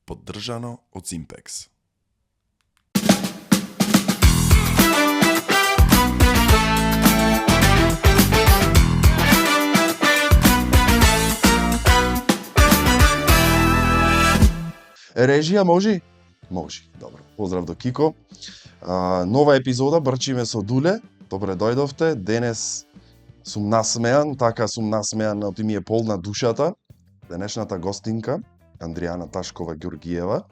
поддржано од Simpeks. Режија може? Може. Добро. Поздрав до Кико. Нова епизода Брчиме со Дуле. Добре дојдовте. Денес сум насмеан, така сум насмеан, оти ми е полна душата. Денешната гостинка, Андријана Ташкова Ѓургиева,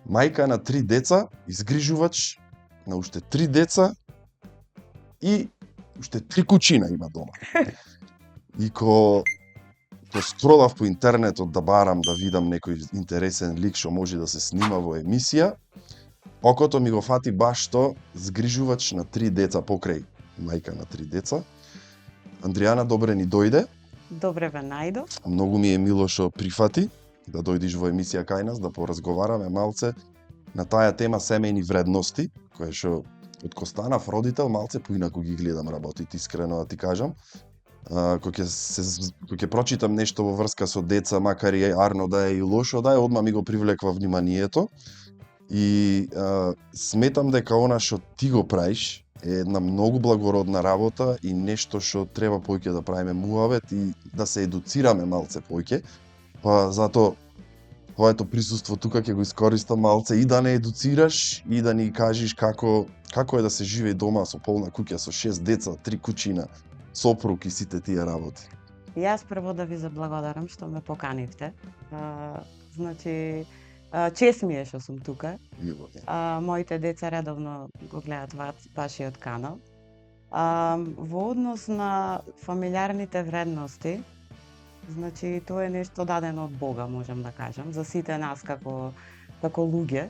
мајка на 3 деца, изгрижувач на уште 3 деца и уште 3 кучина има дома. И ко скролав по интернетот да барам да видам некој интересен лик што може да се снима во емисија, окото ми го фати баш што згрижувач на 3 деца покрај мајка на 3 деца. Андријана, добре ни дојде. Добре ве најдов. Многу ми е мило што прифати да дојдиш во емисија кај нас, да поразговараме малце на таа тема семејни вредности, која што од ко станав родител малце поинаку ги гледам работите, искрено да ти кажам. Кога ќе прочитам нешто во врска со деца, макар и арно да е и лошо да е, одма ми го привлеква вниманието. И сметам дека она што ти го правиш е една многу благородна работа и нешто што треба поќе да правиме муавет и да се едуцираме малце поќе. Па затоа твоето присуство тука ќе го искористам малце и да не едуцираш и да ни кажеш како е да се живее дома со полна куќа со 6 деца, 3 кучина, сопруг и сите тие работи. Јас прво да ви заблагодарам што ме поканивте. Значи, чест ми е што сум тука. Моите деца редовно го гледаат вашиот канал. Во однос на фамилиарните вредности, значи тоа е нешто дадено од Бога, можам да кажам, за сите нас како луѓе.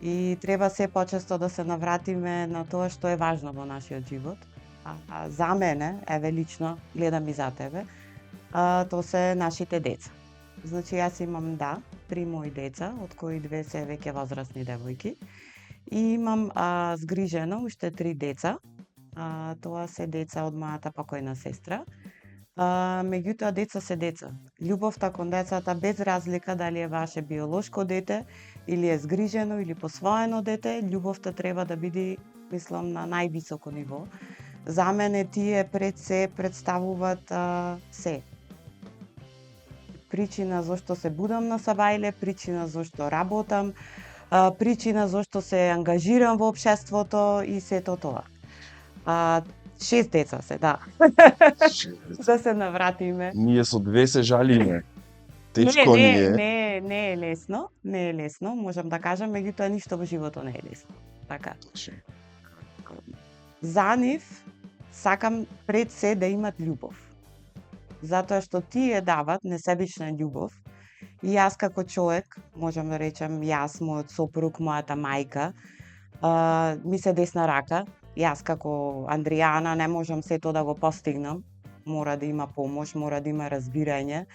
И треба се почесто да се навратиме на тоа што е важно во нашиот живот. За мене, еве лично, гледам и за тебе, тоа се нашите деца. Значи, јас имам, 3 мои деца, од кои 2 се веќе возрастни девојки. И имам згрижено уште 3 деца. Тоа се деца од мојата покојна сестра. Меѓутоа, деца се деца. Љубовта кон децата, без разлика дали е ваше биолошко дете, или е згрижено, или посвоено дете, љубовта треба да биде, мислам, на највисоко ниво. За мене тие пред се представуваат се. Причина зашто се будам на сабајле, причина зашто работам, причина зашто се ангажирам во општеството и сето тоа. 6 деца се, да. Да се навратиме. Ние со 2 се жалиме. Тешко ни е. Не е лесно, можам да кажам, меѓутоа ништо во животот не е лесно. Така. За нив сакам пред се да имат љубов. Затоа што тие дават несебична љубов и јас како човек, можам да речем, јас, мојот сопруг, мојата мајка, ми се десна рака. Јас како Андријана не можам сето да го постигнам. Мора да има помош, мора да има разбирање.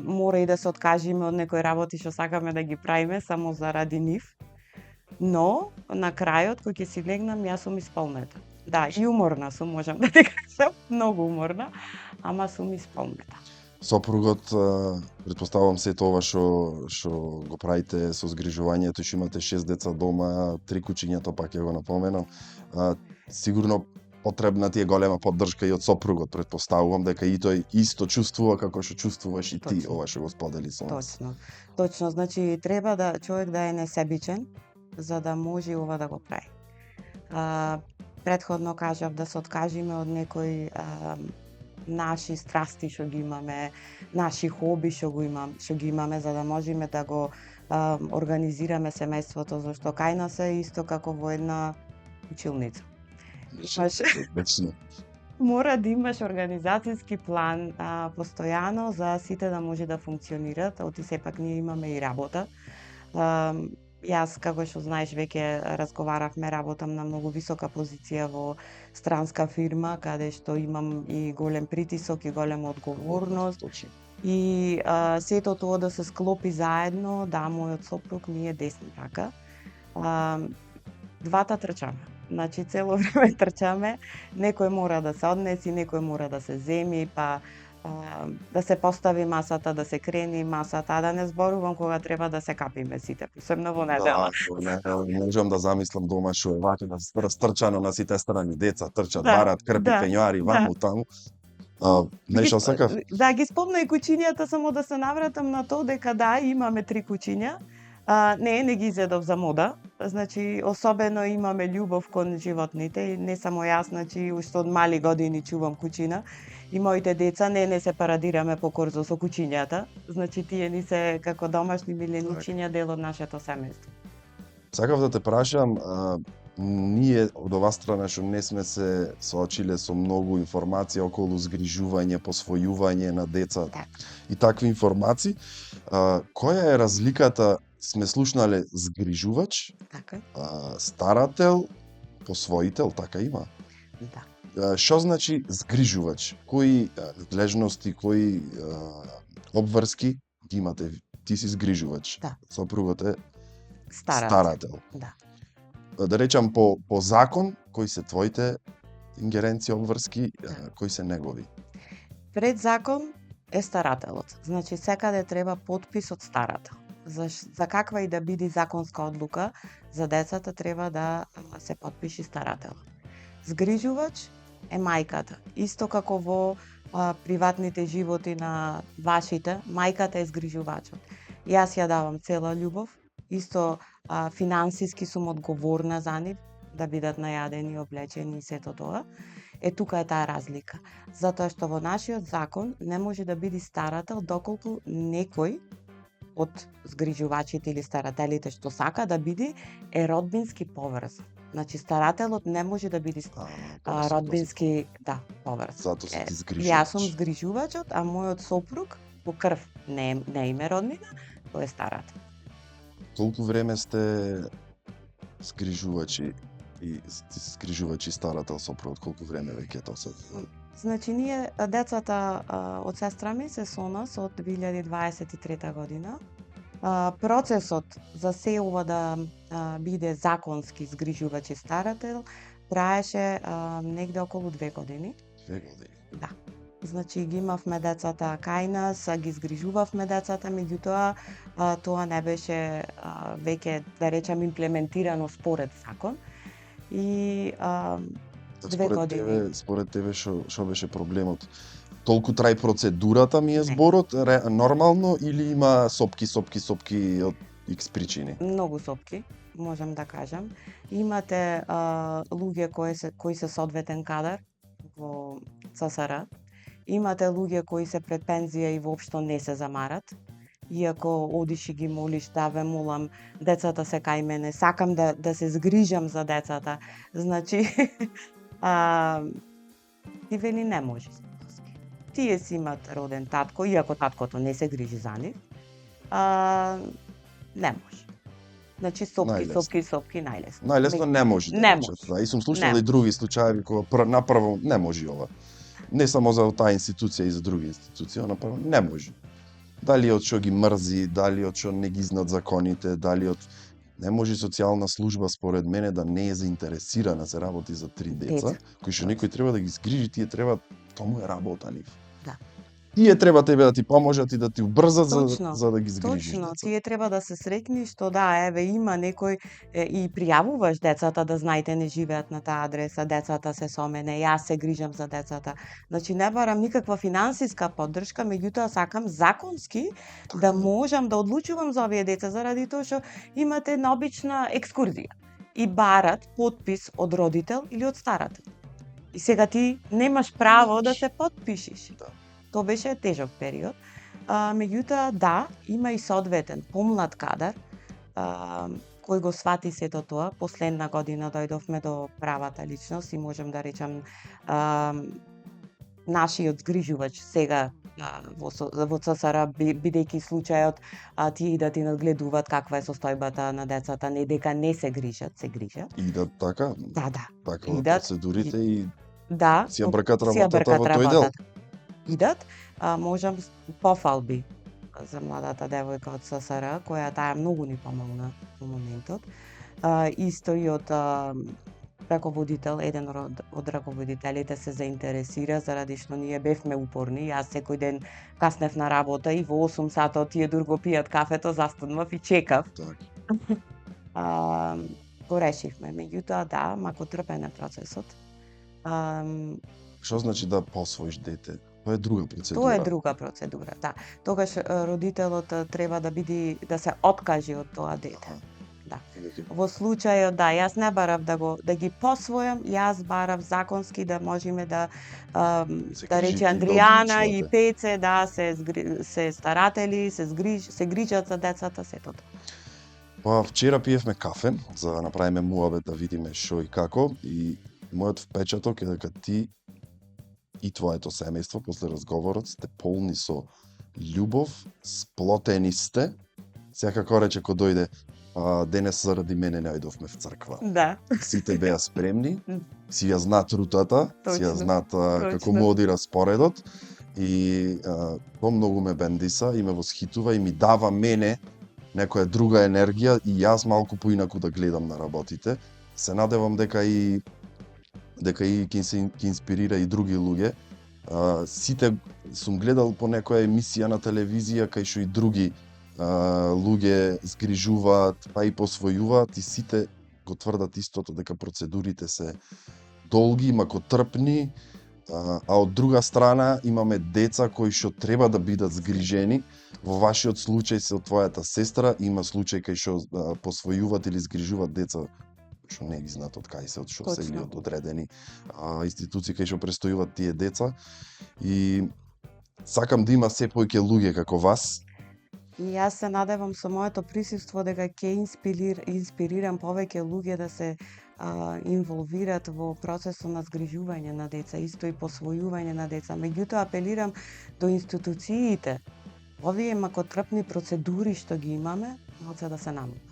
Мора и да се откажиме од некои работи што сакаме да ги правиме само заради нив. Но, на крајот, кој ќе си легнам, јас сум исполнета. Да, и уморна сум, можам да ти кажам, многу уморна, ама сум исполнета. Сопругот, претпоставувам сето ова што го правите со згрижувањето, што имате 6 деца дома, 3 кучиња, тоа пак ја го напоменам. Сигурно потребна ти е голема поддршка и од сопругот, претпоставувам дека и тој исто чувствува како што чувствуваш и ти, ова што го сподели со нас. Точно, значи треба да човек да е несебичен за да може ова да го прави. Претходно кажав да се откажиме од некои наши страсти што ги имаме, наши хоби што ги имаме за да можеме да го организираме семејството, зашто кај нас е исто како во една училница. Мора да имаш организацијски план постојано за сите да може да функционират, оти сепак ние имаме и работа. Јас, како што знаеш, веќе разговаравме, работам на многу висока позиција во странска фирма, каде што имам и голем притисок и голема одговорност. И сето тоа да се склопи заедно, да, мојот сопруг ми е десна рака. Двата трчаме. Значи, цело време трчаме. Некој мора да се однеси, некој мора да се земи, па да се постави масата, да се крени масата, а да не зборувам кога треба да се капиме сите, посебно во недела. Не можам да замислам дома што е вака растрчано на сите страни, деца трчат, Да, барат, крпи, да, пењуари, да. ваму таму. Нешто сакав? Да, ги спомна и кучињата, само да се навратам на тоа дека да, имаме 3 кучиња. Не ги изедов за мода. Значи, особено имаме љубов кон животните и не само јас, значи, уште од мали години чувам кучина. И моите деца не се парадираме по корзо со кучињата. Значи, тие ни се како домашни миленичиња дел од нашето семејство. Сакав да те прашам, ние од оваа страна што не сме се соочиле со многу информации околу згрижување, посвојување на деца и такви информации, која е разликата? Сме слушнале згрижувач, Така? старател, посвоител, така има. Да. Што значи згрижувач? Кои надлежности, кои обврски ги имате? Ти си згрижувач. Да. Сопругот е Старател. старател. Да. Да речам по закон, кои се твоите ингеренции, обврски, кои се негови? Пред закон е старателот. Значи, секаде треба подпис од старател. За каква и да биде законска одлука за децата треба да се подпиши старателот. Згрижувач е мајката. Исто како во приватните животи на вашите, мајката е згрижувачот. Јас ја давам цела љубов, исто финансиски сум одговорна за нив, да бидат најадени, облечени и сето тоа. Тука е таа разлика. Затоа што во нашиот закон не може да биде старател доколку некој од згрижувачите или старателите што сака да биде е родбински поврзан. Значи, старателот не може да биде родбински поврзан. Затоа си ти згрижувач. Јас сум згрижувачот, а мојот сопруг по крв не име роднина, тој е старател. Колку време сте згрижувачи и старател сопругот? Колку време веќе тоа се? Значи, ние, децата од сестра ми се со нас од 2023 година. Процесот за се ова да биде законски згрижувач и старател траеше негде околу 2 години. 2 години? Да. Значи, ги имавме децата кај нас, ги згрижувавме децата, меѓутоа тоа не беше веќе, да речем, имплементирано според закон. И 2 години. Според тебе што беше проблемот? Толку трај процедурата ми е зборот нормално или има сопки од X причини? Многу сопки, можам да кажам. Имате луѓе кои се соодветен кадар во ЦСР. Имате луѓе кои се пред пензија и воопшто не се замарат. Иако одиш и ги молиш, да ве молам, децата се кај мене, сакам да се згрижам за децата. Значи, ти вели не може. Тие си имат роден татко, иако таткото не се грижи за нив, не може. Значи, сопки, најлесно. Најлесно не може. Не може. И сум слушнал и други случаи кога направо не може ова. Не само за таа институција и за други институции, направо не може. Дали од што ги мрзи, дали од што не ги знаат законите, дали од... Не може социјална служба, според мене, да не е заинтересирана се работи за 3 деца, кои што некој треба да ги згрижи, тие треба, тоа му е работа нив. Да. Тие треба тебе да ти поможат и да ти убрзат за да ги згрижиш. Точно, тие треба да се среќни што да, еве има некој и пријавуваш децата да знаете не живеат на таа адреса, децата се со мене, јас се грижам за децата. Значи не барам никаква финансиска поддршка, меѓутоа сакам законски да можам да одлучувам за овие деца заради тоа што имате една обична екскурзија и барат подпис од родител или од старател. И сега ти немаш право да се подпишиш. Тоа беше тежок период. Меѓутоа, да, има и соодветен помлад кадар, кој го свати сето тоа. Последна година дојдовме до правата личност и можем да речам нашиот згрижувач сега во ЦСР, бидејќи случајот тие да ти надгледуваат каква е состојбата на децата, не дека не се грижат, се грижат. Идат така? Да. Така процедурите и да, си ја бркат работата во тој дел. Идат, можам пофалби за младата девојка од ССР, која таа многу ни помогна во моментот. Исто и од раководител, еден од раководителите се заинтересира заради што ние бевме упорни. Јас секој ден каснев на работа и во 8 сата тие дур го пијат кафето, застуднав и чекав. Така. Го решивме. Меѓутоа, да, мако трпен е процесот. Што значи да посвоиш дете? Тоа е друга процедура. Тоа е друга процедура, да. Тогаш родителот треба да се откажи од тоа дете. Да. Во случајот, да, јас не барав да ги посвојам, јас барав законски да можеме да рече Андријана и Пеце, да, се старатели, се грижат за децата, сето тоа. Па вчера пиевме кафе за да направиме муабет да видиме што и како и мојот впечаток е дека ти и твоето семејство после разговорот сте полни со љубов, сплотени сте. Секако рече кој дојде денес заради мене не ојдовме в црква. Да. Сите беа спремни, си ја знаат рутата, си ја знаат како му оди распоредот и тоа многу ме бендиса и ме восхитува и ми дава мене некоја друга енергија и јас малку поинаку да гледам на работите. Се надевам дека и ќе инспирира и други луѓе. Сите сум гледал по некоја емисија на телевизија кај што и други луѓе згрижуваат, па и посвојуваат и сите го тврдат истото дека процедурите се долги, макотрпни, а од друга страна имаме деца кои што треба да бидат згрижени. Во вашиот случај се од твојата сестра, има случај кај што посвојуваат или згрижуваат деца што не ги знаат од кај се, од што се или од одредени институции кај што престојуваат тие деца. И сакам да има се поќе луѓе како вас. И јас се надевам со моето присуство дека ќе инспирирам повеќе луѓе да се инволвират во процесот на згрижување на деца, исто и посвојување на деца. Меѓутоа апелирам до институциите. Овие макотрпни процедури што ги имаме, малце да се намалат.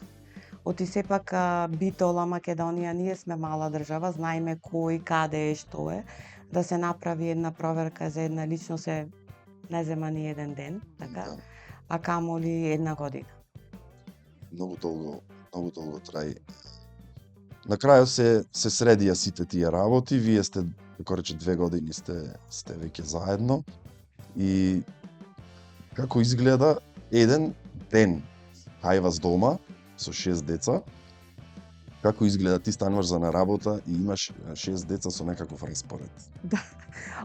Оти сепак Битола, Македонија, ние сме мала држава, знаеме кој, каде е, што е. Да се направи една проверка за една личност не зема ни еден ден, така? А камоли една година. Многу долго траи. На крајот се средија сите тие работи, вие сте, како рече, 2 години сте веќе заедно и како изгледа еден ден кај вас дома со 6 деца, како изгледа ти стануваш за на работа и имаш 6 деца со некаков распоред? Да,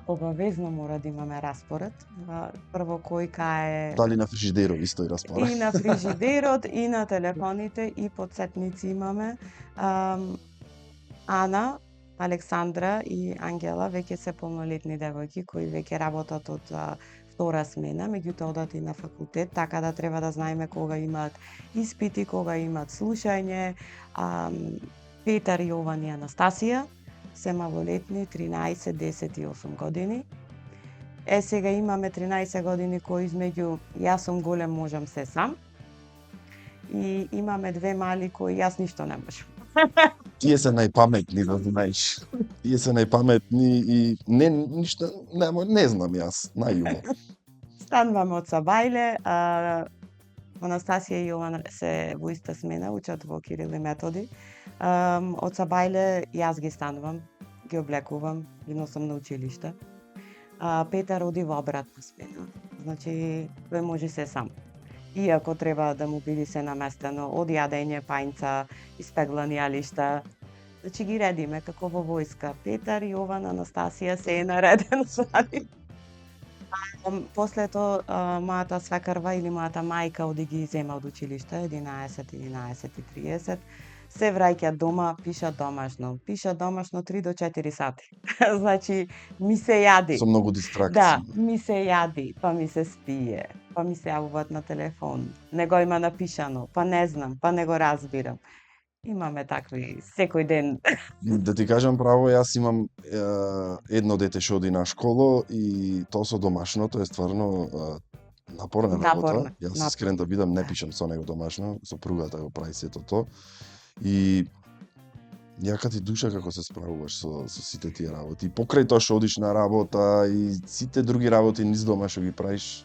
обавезно мора да имаме распоред. Прво којка е... Дали на фрижидерот истој распоред? И на фрижидерот, и на телефоните, и подсетници имаме. Ана, Александра и Ангела веќе се полнолетни девојки кои веќе работат од втора смена, меѓутоа одат и на факултет, така да треба да знаеме кога имаат испити, кога имаат слушање. Петар, Јован и Анастасија се малолетни, 13, 10 и 8 години. Сега имаме 13 години кои измеѓу јас сум голем, можам се сам. И имаме 2 мали кои јас ништо не можам. Тие се најпаметни, да знаеш. Тие се најпаметни и ништо не знам јас, најумо. Стануваме од Сабајле, Анастасија и Јован се во иста смена, учат во Кирил и Методи. Од Сабајле јас ги станувам, ги облекувам, ги носам на училиште. Петар оди во обратна смена, значи тој може се сам. Иако треба да му биде се наместено од јадење, пајнца, испеглани јалишта, значи ги редиме како во војска. Петар, Јован, Анастасија се е наредено. После тоа мојата свекрва или мојата мајка оди ги зема од училиште 11:30. Се враќаат дома, пишат домашно 3 до 4 сати. Значи ми се јади. Со многу дистракции. Да, ми се јади, па ми се спие, па ми се јавуваат на телефон. Не го има напишано, па не знам, па не го разбирам. Имаме такви секој ден. Да ти кажам право, јас имам едно дете што оди на школо и тоа со домашното е стварно напорна работа. Јас искрен да бидам, не пишам со него домашно, сопругата го прави сето тоа. И јака ти душа како се справуваш со сите тие работи. Покрај тоа што одиш на работа и сите други работи низ дома што ги правиш,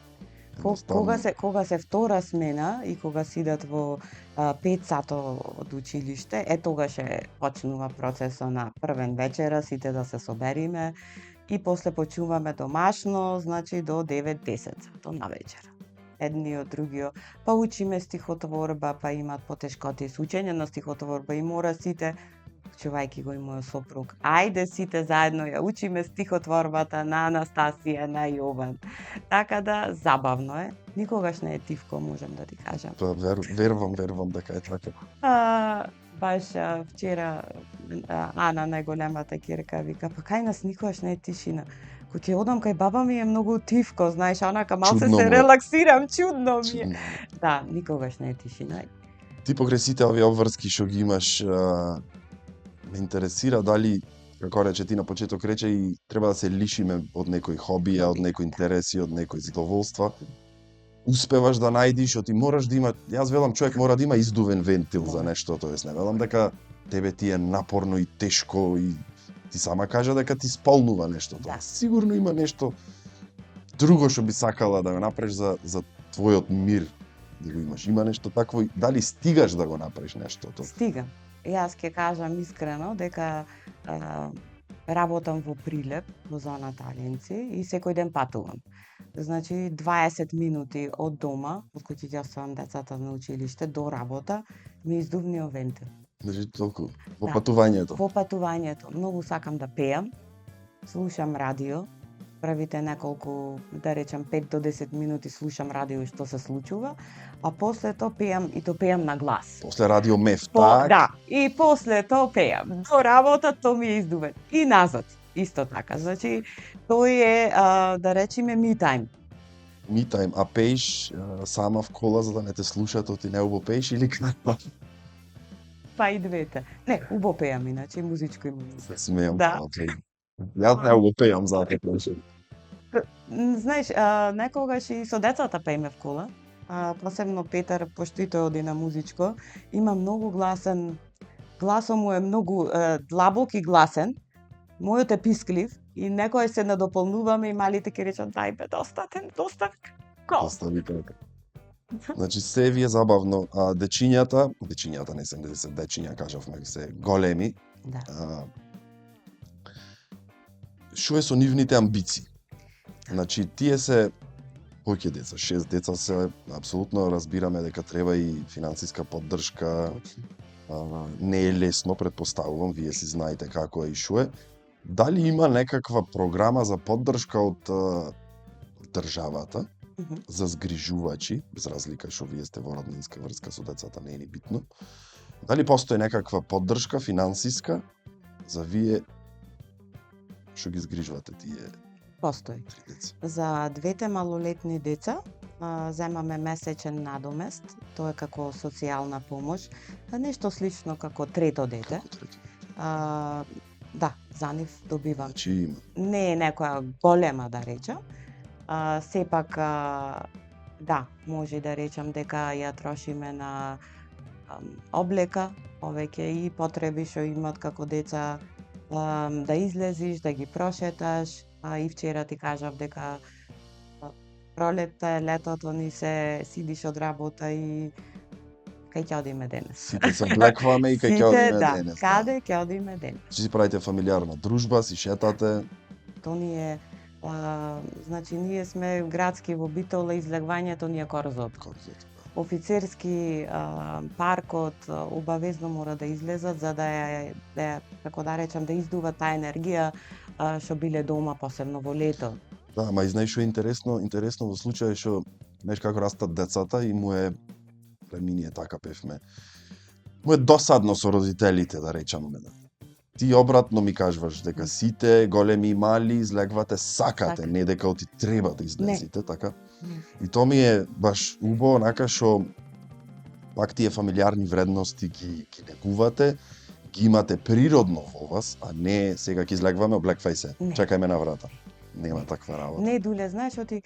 Кога се втора смена и кога сидат во 5 сато од училиште, тогаш почнува процесот на првен вечера, сите да се собериме и после почнуваме домашно, значи до 9-10 сато на вечера. Едни од другиот, па учиме стихотворба, па имаат потешкоти со учење на стихотворба и мора сите, чувајќи го и мојот сопруг, ајде сите заедно ја учиме стихотворбата на Анастасија, на Јован. Така да, забавно е. Никогаш не е тивко, можам да ти кажам. Тоа верувам дека е така. Баш вчера Ана, најголемата ќерка, вика, па кај нас никогаш не е тишина. Кога ќе одам кај баба ми е многу тивко, знаеш, онака малце се релаксирам, чудно ми е. Да, никогаш не е тишина. Ти покрај сите овие обврски што ги имаш, ме интересира дали, како рече ти на почеток рече, и треба да се лишиме од некои хобија, од некои интереси, од некои задоволства. Успеваш да најдиш, оти мораш да има, јас велам човек мора да има издувен вентил за нешто, тоест не велам дека тебе ти е напорно и тешко и ти сама кажа дека ти сполнува нешто. Да. Сигурно има нешто друго што би сакала да го направиш за твојот мир, да го имаш. Има нешто такво, дали стигаш да го направиш нештото? Стигам. Јас ќе кажам искрено дека работам во Прилеп, во зоната Аленци и секој ден патувам. Значи 20 минути од дома, од кој ќе оставам децата на училиште до работа, ми издувниот вентил. Значи толку во Да. патувањето. Во патувањето. Многу сакам да пеам, слушам радио, правите неколку, да речам 5 до 10 минути слушам радио што се случува, а после тоа пеам и то пеам на глас. После радио Меф, так? Да, и после тоа пеам. До работа тоа ми е издувен. И назад, исто така. Значи, тој е, да речеме, me time. Me time, а пееш сама в кола за да не те слушат, оти не убо пееш или како? Па и двете. Не, убо пеам, иначе музичко имам. Се смеам. Да. Okay. Јас не убо пеам за тоа. Знаеш, некогаш и со децата пееме в кола, посебно Петар, пошто и тој оди на музичко, има многу гласен, гласот му е многу длабок и гласен, мојот е писклив и некој се надополнуваме и малите ќе речат дај бе, доста кол. Остави така. Значи се ви е забавно, а дечињата не се 70 дечиња, кажавме, се големи. Да. Што е со нивните амбиции? Значи, тие се кој деца, 6 деца се, апсолутно разбираме дека треба и финансиска поддршка. Не е лесно, предпоставувам, вие си знаете како е и што е. Дали има некаква програма за поддршка од државата за згрижувачи, без разлика што вие сте во роднинска врска со децата, не е ни битно. Дали постои некаква поддршка финансиска за вие што ги згрижувате тие Постои. три деца? За двете малолетни деца земаме месечен надомест, тоа е како социјална помош, нешто слично како трето дете. Како трето? Да, за нив добивам. Значи има. Не е некоја голема, да речам. Сепак, да, може да речам дека ја трошиме на облека, повеќе и потреби што имат како деца, да излезиш, да ги прошеташ. И вчера ти кажав дека пролетта, летото ни се сидиш од работа и кај ќе одиме денес. Сите се облекваме и кај ќе одиме денес. Каде ќе одиме денес. Си правите фамилиарна дружба, си шетате. То ни е, значи ние сме градски во Битола, излегвањето ни е Корзот. Офицерски паркот обавезно мора да излезат за да ја како да речам, да издува таа енергија што биле дома, посебно во лето. Да, ама и знаеш што е интересно во случај што знаеш како растат децата и му е преминие така певме. Му е досадно со родителите, да речам. Ти обратно ми кажуваш дека сите големи и мали излегвате сакате, не дека оти треба да излезете, така? И тоа ми е баш убаво, онака што пак тие фамилиарни вредности ги негувате, ги имате природно во вас, а не сега ќе излегваме, облеквај се, чекај ме на врата. Нема таква работа. Не, Дуле, знаеш, оти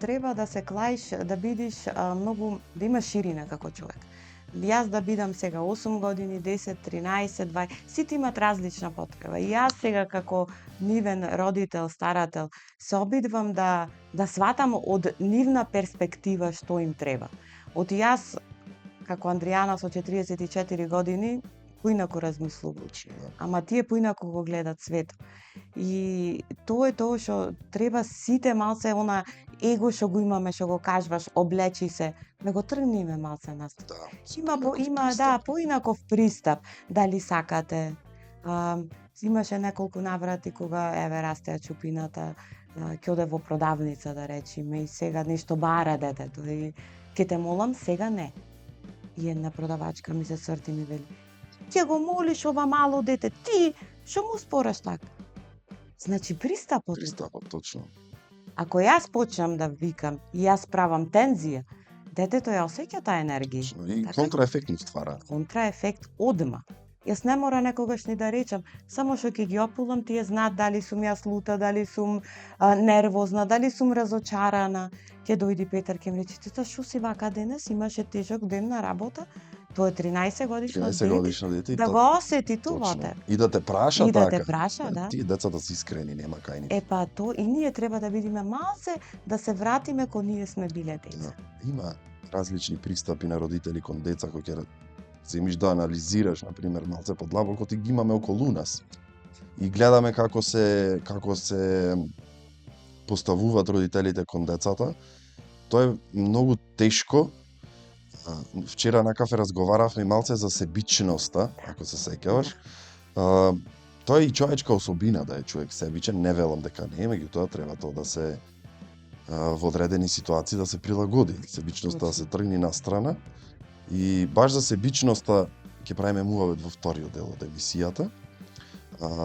треба да се клаиш, да бидиш многу, да имаш ширина како човек. Јас да бидам сега 8 години, 10, 13, 20, сите имат различна потреба. И јас сега како нивен родител, старател, се обидвам да сватам од нивна перспектива што им треба. Оти јас, како Андријана со 44 години, поинаку размислувам. Ама тие поинаку го гледат светот. И тоа е тоа што треба сите малце она его што го имаме, што го кажваш, облечи се, да го тргнеме малце нас. Има поинаков пристап. Дали сакате? Имаше неколку наврати кога растеа чупината, ќе оде во продавница да речеме и сега нешто бара детето и ќе те молам, сега не. И една продавачка ми се срти ми вели: ќе го молиш ова мало дете, ти што му спораш така? Значи пристапот, точно. Ако јас почнам да викам и јас правам тензија, детето ја осеќа таа енергија. Точно. И контраефект му ствара. Контраефект одма. Јас не мора некогаш ни да речам, само што ќе ги опулам, тие знаат дали сум јас лута, дали сум нервозна, дали сум разочарана. Ќе дојди Петар, ќе ми рече: "Тета, што си вака денес? Имаше тежок ден на работа?" Тоа е 13 годишно дете. Да го осети тоа. И да те праша и така. Да те праша, да. Тие децата се искрени, нема кај нив. Епа то и ние треба да бидеме малце, да се вратиме кога ние сме биле деца. Има различни пристапи на родители кон деца кои ќе земиш да анализираш, на пример, малце подлабоко, ти ги имаме околу нас. И гледаме како се поставуваат родителите кон децата. Тоа е многу тешко. Вчера на кафе разговаравме малце за себичноста, ако се сеќаваш. Тоа е и човечка особина да е човек себичен, не велам дека не е, меѓутоа треба тоа да се во одредени ситуации да се прилагоди. Себичноста да се тргни на страна. И баш за себичноста ќе правиме мувавет во вториот дел од емисијата.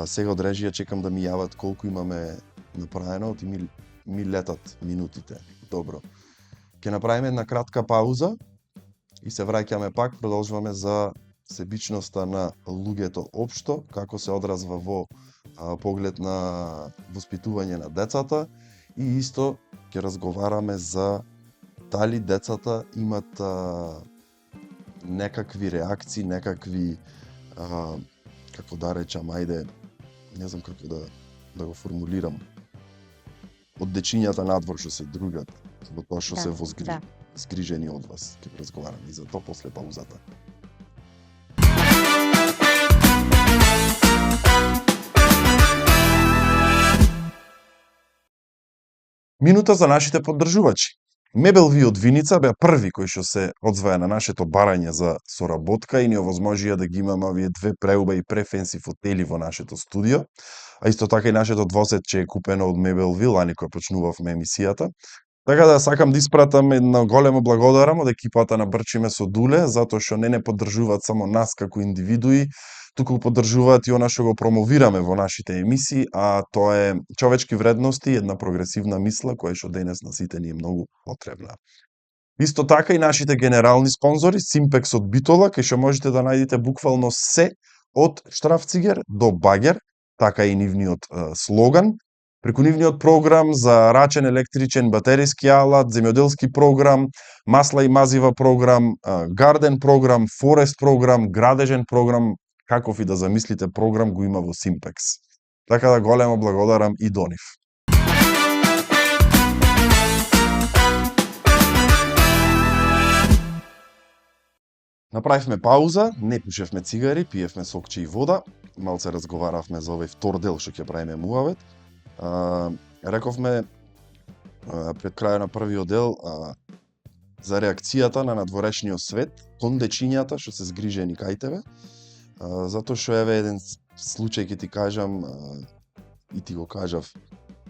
Сега од режија чекам да ми јават колку имаме направено, оти ми летат минутите. Добро. Ќе направиме една кратка пауза и се враќаме пак, продолжуваме за себичноста на луѓето општо, како се одразва во поглед на воспитување на децата и исто ќе разговараме за дали децата имат некакви реакции, некакви како да речам, ајде, не знам како да го формулирам. Од дечињата надвор што се другат, во тоа што се згрижени од вас. Ќе разговараме и за тоа после паузата. Минута за нашите поддржувачи. Мебелви од Виница беа први кои што се одзваја на нашето барање за соработка и ни овозможија да ги имаме овие две преубави префенси фотели во нашето студио, а исто така и нашето двосетче е купено од Мебелви, лани кога почнувавме емисијата. Така да сакам да испратам едно големо благодарам од екипата на Брчиме со Дуле, затоа што не поддржуваат само нас како индивидуи, туку поддржуваат и она што го промовираме во нашите емисии, а тоа е човечки вредности, една прогресивна мисла која што денес на сите ни е многу потребна. Исто така и нашите генерални спонзори, Simpex од Битола, кај што можете да најдете буквално се од штрафцигер до багер, така и нивниот слоган. Преку нивниот програм за рачен, електричен, батериски алат, земјоделски програм, масла и мазива програм, гарден програм, форест програм, градежен програм, каков и да замислите програм го има во Simpex. Така да големо благодарам и до нив. Направивме пауза, не пушевме цигари, пиевме сокче и вода, малце разговаравме за овој втор дел што ќе правиме мувавет. Рековме пред крајот на првиот дел за реакцијата на надворешниот свет кон дечињата што се згрижени кај тебе. Затоа што еве еден случај ќе ти кажам и ти го кажав.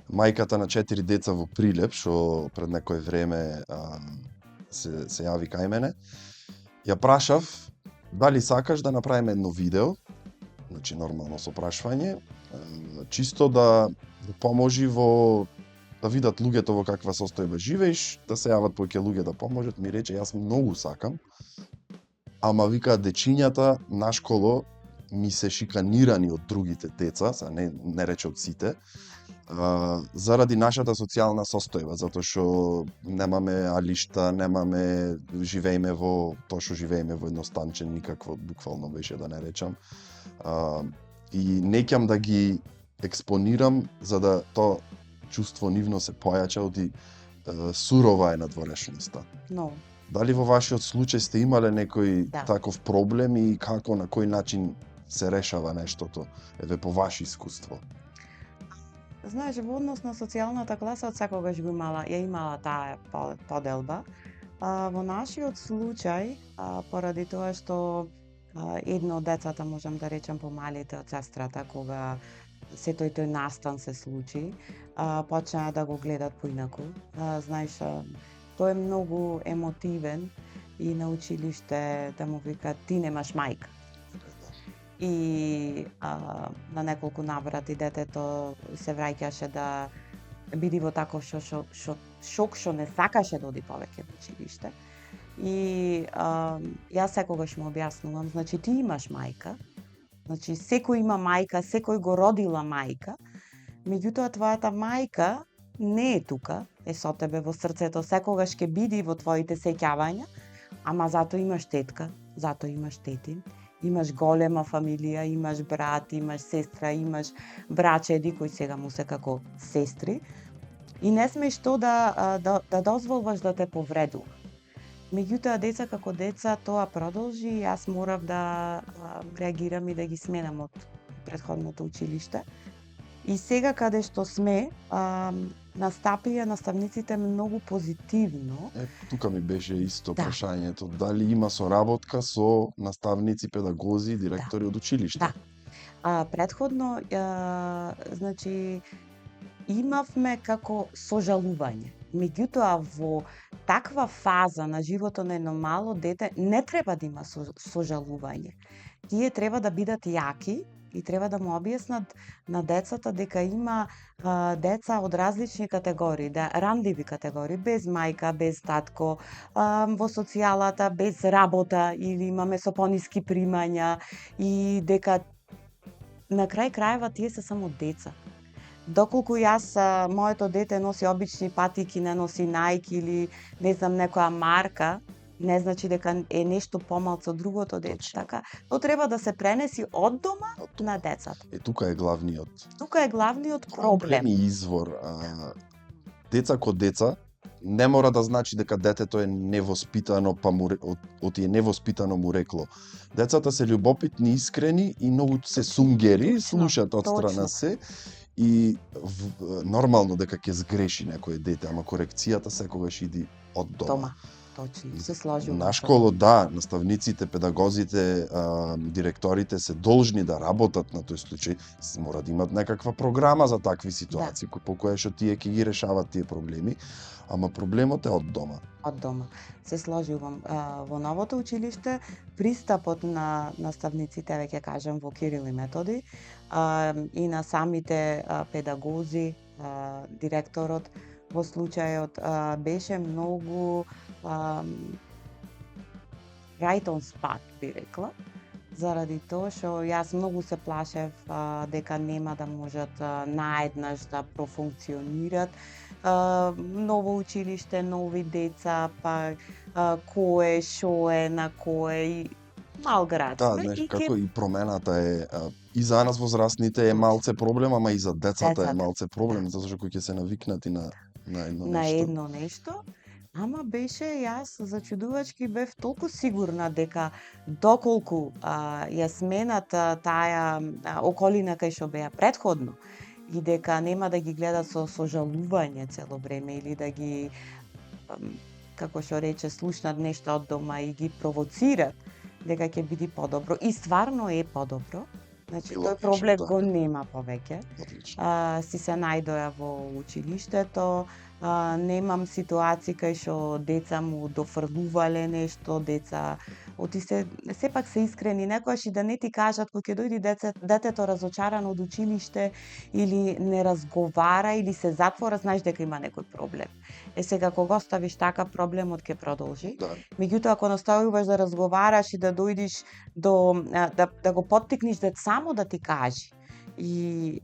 Мајката на 4 деца во Прилеп, што пред некој време се јави кај мене, ја прашав дали сакаш да направиме едно видео, значи нормално со прашање, чисто да поможи да видат луѓето во каква состојба живееш, да се јават повеќе луѓе да поможат. Ми рече, јас многу сакам, ама вика дечињата на школо ми се шиканирани од другите деца, не рече од сите, заради нашата социјална состојба, затоа што немаме алишта, живееме во тоа што живееме во едностанчен, никакво буквално беше да не речам. И неќам да ги експонирам за да тоа чувство нивно се појача, оти сурова е надворешноста. Но, Дали во вашиот случај сте имале некој Да. таков проблем и како, на кој начин се решава нештото, еве по ваше искуство? знаеш, во однос на социјалната класа од секогаш го имала таа поделба. Во нашиот случај, поради тоа што едно од децата, можам да речем помалите од сестрата, кога сето и тој настан се случи, почнаа да го гледат поинаку. Знаеш, тој е многу емотивен и на училиште да му викаат ти немаш мајка. И на неколку наврати детето се враќаше да биде во таков шок што не сакаше да оди повеќе во училиште. И јас секогаш му објаснувам, значи ти имаш мајка, значи секој има мајка, секој го родила мајка, меѓутоа твојата мајка не е тука, е со тебе во срцето, секогаш ќе биде во твоите сеќавања, ама затоа имаш тетка, затоа имаш тетин, имаш голема фамилија, имаш брат, имаш сестра, имаш брачеди кои сега му се како сестри и не смееш тоа да дозволуваш да те повредува. Меѓутоа деца како деца тоа продолжи и јас морав да реагирам и да ги сменам од претходното училиште. И сега каде што сме, настапија наставниците многу позитивно. Тука ми беше исто Да. прашањето, дали има соработка со наставници, педагози и директори од училиште? Да. Претходно, значи, имавме како сожалување. Меѓутоа, во таква фаза на животот на едно мало дете, не треба да има сожалување. Тие треба да бидат јаки и треба да му објаснат на децата дека има деца од различни категории, ранливи категории, без мајка, без татко, во социјалата, без работа или имаме со пониски примања и дека на крај крајва тие се само деца. Доколку јас, моето дете носи обични патики, не носи Nike или не знам некоја марка, не значи дека е нешто помалку од другото дете. Точно. Така, тоа треба да се пренеси од дома на децата. Тука е главниот Тука е главниот проблем. и извор. Деца ко деца не мора да значи дека детето е невоспитано, па оти е невоспитано му рекло. Децата се љубопитни, искрени и многу се сунгери, Точно, слушаат од страна точно. се и нормално дека ќе сгреши некој дете, ама корекцијата секогаш иди од дома. Точно, се сложувам. На школо, да, наставниците, педагозите, директорите се должни да работат на тој случај, мора да имат некаква програма за такви ситуации, по која што тие ќе ги решават тие проблеми, ама проблемот е од дома. Од дома. Се сложувам. Во новото училиште, пристапот на наставниците, веќе кажам, во Кирил и Методи, и на самите педагози, директорот, во случајот беше многу right on spot, би рекла, заради тоа што јас многу се плашев дека нема да можат наеднаш да профункционират. Ново училиште, нови деца, па кој е, шо е, на кој и мал град. Да, сме знаеш, и како и промената е и за нас возрастните е малце проблем, ама и за децата е Децата. малце проблем, затоа што кои ќе се навикнати на едно на нешто. едно нешто, ама беше јас зачудувачки бев толку сигурна дека доколку ја сменат таа околина кај што беа претходно и дека нема да ги гледат со сожалување цело време или да ги како што рече слушнат нешто од дома и ги провоцират дека ќе биде подобро и стварно е подобро. Значи Било тој беше проблем така. го нема повеќе. Одлично. Си се најдоја во училиштето, немам ситуации кај што деца му дофрлувале нешто, деца сепак се искрени некојаш и да не ти кажат кога ќе дојде детето разочарано од училиште или не разговара или се затвора, знаеш дека има некој проблем. Сега кога оставиш така, проблемот ќе продолжи. Да. Меѓутоа, ако наставуваш да разговараш и да дојдеш до да го поттикнеш само да ти кажи и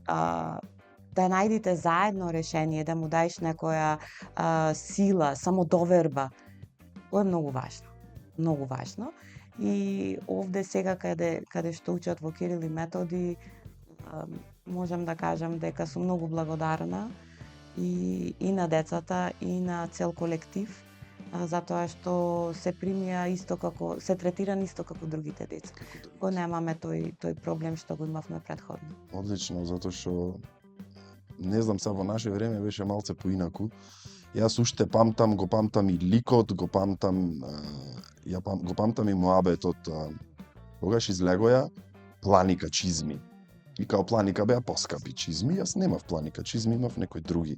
да најдите заедно решение, да му даеш некоја сила, самодоверба. Тоа е многу важно. Многу важно. И овде сега каде што учат во Кирил и Методи, можам да кажам дека сум многу благодарна и на децата и на цел колектив, затоа што се примија исто како се третирани исто како другите деца. Го немаме тој проблем што го имавме претходно. Одлично, затоа што не знам, сега во наше време беше малце поинаку. Јас уште памтам, го памтам и ликот, го памтам и муабетот. Тогаш излегоја планика чизми. И као планика беа поскапи чизми, јас немав планика чизми, имав некои други.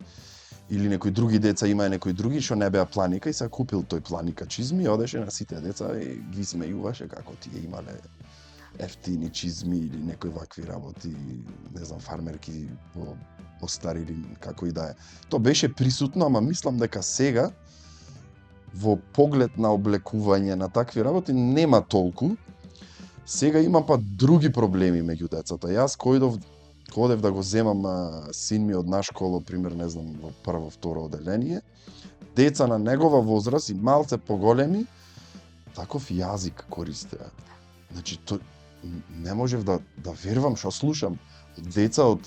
Или некои други деца имаа некои други што не беа планика и се купил тој планика чизми и одеше на сите деца и ги смејуваше како тие имале ефтини чизми или некои вакви работи, не знам, фармерки постарили, како и да е. Тоа беше присутно, ама мислам дека сега во поглед на облекување на такви работи нема толку. Сега има па други проблеми меѓу децата. Јас одев да го земам син ми од наш школа, пример, не знам, во прво, второ оделение, деца на негова возраст и малце поголеми, таков јазик користеа. Значи, не можев да верувам што слушам. Деца од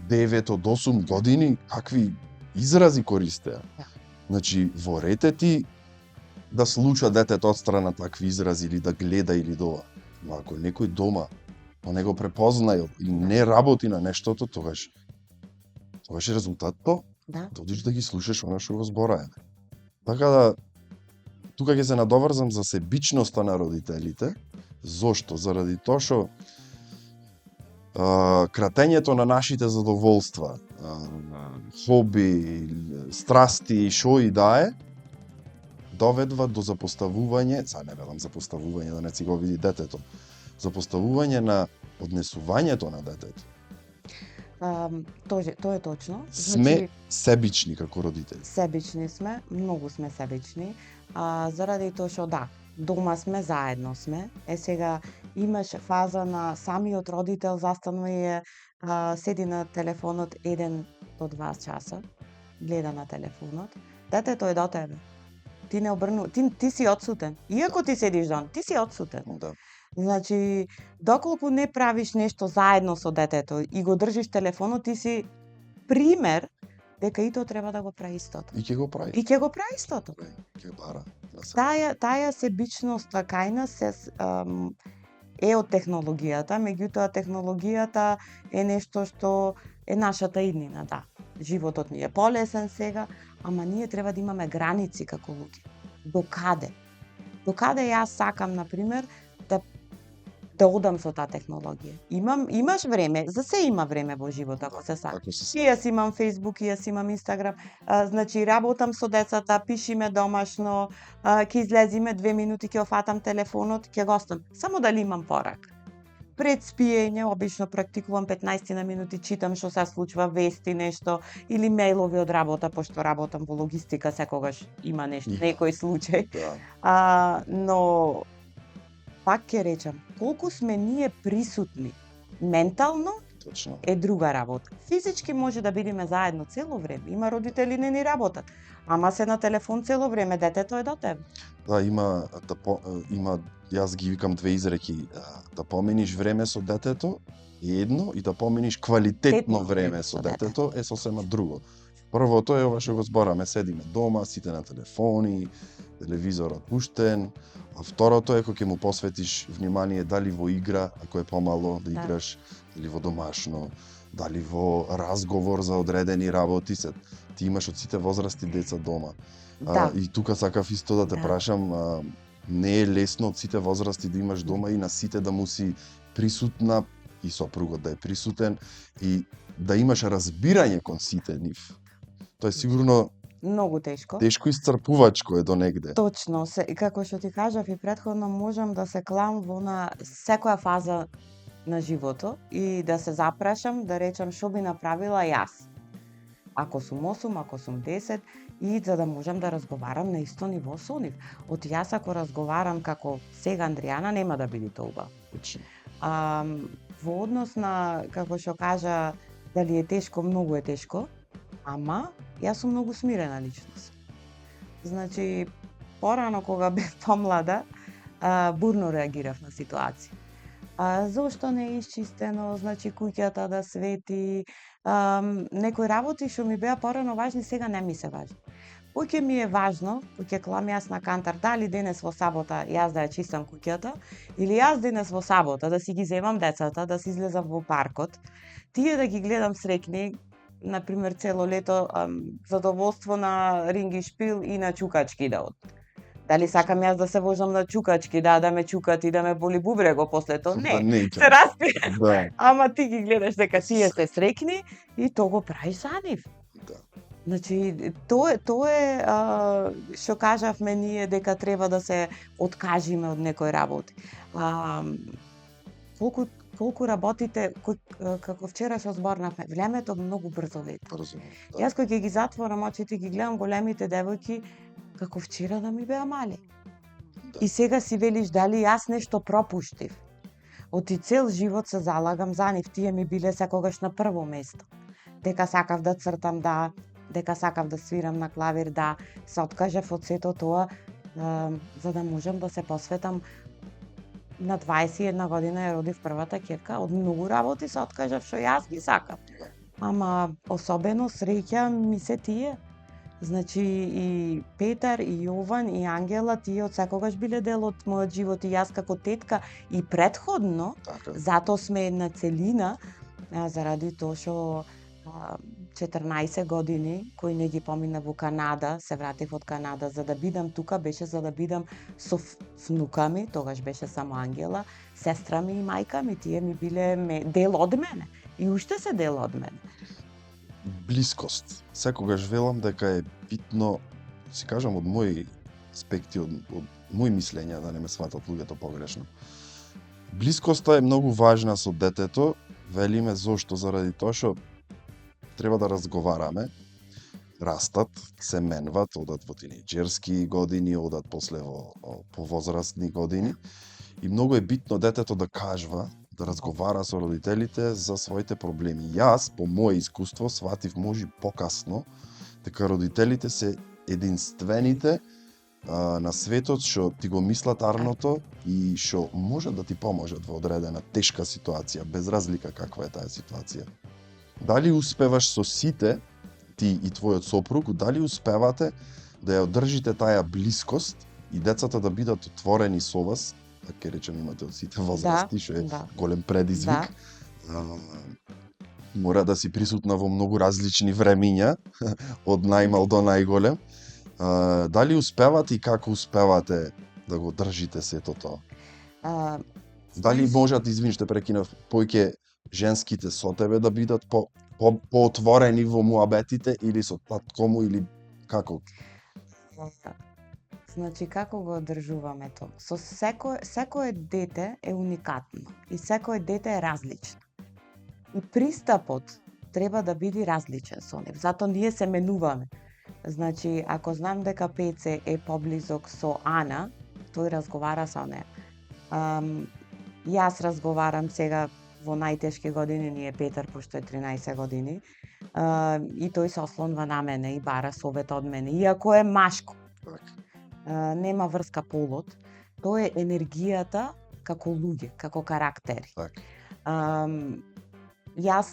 9 од 8 години какви изрази користеа. Значи, во ретети да слуша детето од страна такви изрази или да гледа или дова. Но ако некој дома не го препознај и не работи на нештото, тогаш е резултатот да одиш да ги слушаш она што го збораеме. Така да, тука ќе се надоврзам за себичноста на родителите. Зошто? Заради тоа што кратењето на нашите задоволства, хоби, страсти, шо и да е, доведува до запоставување, не велам запоставување да не си го види детето, запоставување на однесувањето на детето. Тоа е точно. Сме себични како родители. Себични сме, многу сме себични, заради тоа што дома сме, заедно сме. Сега имаш фаза на самиот родител застанува и седи на телефонот 1 до 2 часа, гледа на телефонот. Детето е до тебе. Ти не обрну, ти си одсутен. Иако ти седиш дон, ти си одсутен. Да. Значи, доколку не правиш нешто заедно со детето и го држиш телефонот, ти си пример дека и тоа треба да го прави истото. И ќе го прави. И ќе го прави истото. Ќе бара. Таа себичност кај нас е од технологијата, меѓутоа технологијата е нешто што е нашата иднина, да. Животот ни е полесен сега, ама ние треба да имаме граници како луѓе. До каде? До каде јас сакам, например, да одам со таа технологија. Имаш време, за се има време во живот, ако се сака. И јас имам Facebook, и јас имам Instagram, значи работам со децата, пишиме домашно, ќе излезиме 2 минути, ќе офатам телефонот, ќе го оставам. Само дали имам порак. Пред спиење, обично практикувам 15 на минути, читам што се случува, вести нешто, или мејлови од работа, пошто работам во логистика, секогаш има нешто, некој случај. Но пак ќе речам, колку сме ние присутни ментално, точно, е друга работа. Физички може да бидеме заедно цело време. Има родители не ни работат, ама се на телефон цело време, детето е до тебе. Да, има јас ги викам две изреки, да помениш време со детето е едно и да помениш квалитетно време со детето е сосема друго. Првото е ова што го збораме, седиме дома, сите на телефони, телевизорот пуштен, а второто е кога ќе му посветиш внимание дали во игра, ако е помало да играш, дали во домашно, дали во разговор за одредени работи, ти имаш од сите возрасти деца дома. И тука сакав исто да те прашам, не е лесно од сите возрасти да имаш дома и на сите да му си присутна и сопругот да е присутен и да имаш разбирање кон сите нив. Тоа е сигурно многу тешко. Тешко исцрпувачко е до негде. Точно, како што ти кажав и претходно, можам да се клам во на секоја фаза на животот и да се запрашам, да речам што би направила јас. Ако сум 8, ако сум 10, и за да можам да разговарам на исто ниво со нив. Од јас ако разговарам како сега Андријана, нема да биде толба. Во однос на, како што кажа, Дали е тешко, многу е тешко, ама јас сум многу смирена личност. Значи, порано кога бев помлада, бурно реагирав на ситуации. Зошто не е исчистено, значи куќата да свети, некои работи што ми беа порано важни, сега не ми се важни. Кој ми е важно, кој клам јас на кантар, дали денес во сабота јас да ја чистам куќата, или јас денес во сабота да си ги земам децата, да си излезам во паркот, тие да ги гледам среќни, например цело лето, задоволство на рингишпил и на чукачки да од. Дали сакам јас да се вожам на чукачки, да ме чукат и да ме боли бубрего после тоа? Не, се распира. Да. Ама ти ги гледаш дека тие се среќни и тоа го правиш за нив. Да. Значи, тоа е што кажавме ние дека треба да се откажиме од некои работи. Колку работите, како вчера што зборнавме, времето многу брзо лети. Да. Јас кога ги затворам очите, ги гледам големите девојки, како вчера да ми беа мали. Да. И сега си велиш дали јас нешто пропуштив. Оти цел живот се залагам за нив, тие ми биле секогаш на прво место. Дека сакав да цртам, да, дека сакав да свирам на клавир, да, се откажав од сето тоа, за да можам да се посветам. На 21 година ја родив првата ќерка, од многу работи се откажав што јас ги сакам. Ама особено среќа ми се тие. Значи и Петар, и Јован, и Ангела, тие од секогаш биле дел од мојот живот и јас како тетка и претходно, затоа сме една целина, заради тоа што 14 години кои не ги помина во Канада, се вратив од Канада за да бидам тука, беше за да бидам со внука ми, тогаш беше само Ангела, сестра ми и мајка ми, тие ми биле дел од мене и уште се дел од мене. Блискост. Секогаш велам дека е битно, си кажам од мои аспекти, од мои мислења, да не ме сватат луѓето погрешно. Блискоста е многу важна со детето, велиме зошто, заради тоа што треба да разговараме, растат, се менват, одат во тинејџерски години, одат после во повозрастни години и многу е битно детето да кажва, да разговара со родителите за своите проблеми. Јас, по моје искуство, сватив можи покасно дека родителите се единствените на светот што ти го мислат арното и што можат да ти поможат во одредена тешка ситуација, без разлика каква е таа ситуација. Дали успеваш со сите, ти и твојот сопруг, дали успевате да ја одржите таа блискост и децата да бидат отворени со вас, да ке речем имате од сите возрасти, што е голем предизвик. Мора да си присутна во многу различни времиња, од најмал до најголем. Дали успевате и како успевате да го држите сето тоа? Дали можат, извини што прекинав, поќе женските со тебе да бидат поотворени во муабетите или со таткому или како? Значи, како го одржуваме тоа? Со секое дете е уникатно и секое дете е различно. И пристапот треба да биде различен со нив, затоа ние се менуваме. Значи, ако знам дека Пеце е поблизок со Ана, тој разговара со неа. Јас разговарам сега во најтешки години, ние Петар, пошто е 13 години, и тој се ослонва на мене и бара совет од мене, иако е машко. Нема врска полот, тоа е енергијата како луѓе, како карактери. Јас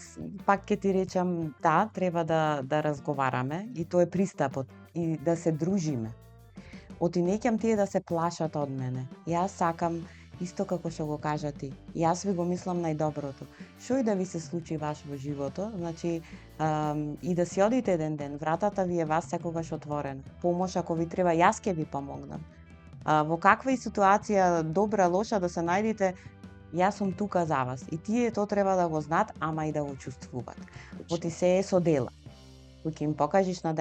пак ќе ти речам, да, треба да разговараме и тоа е пристапот и да се дружиме. Оти неќам тие да се плашат од мене. Јас сакам исто како што го кажа ти. Јас ви го мислам најдоброто. Што и да ви се случи ваш во живото, значи и да си одите еден ден, вратата ви е вас секогаш отворена. Помош ако ви треба, јас ќе ви помогнам. Во каква и ситуација, добра, лоша, да се најдете, јас сум тука за вас. И тие тоа треба да го знаат, ама и да го чувствуваат. Оти се е со дела. Кој ќе им покажеш на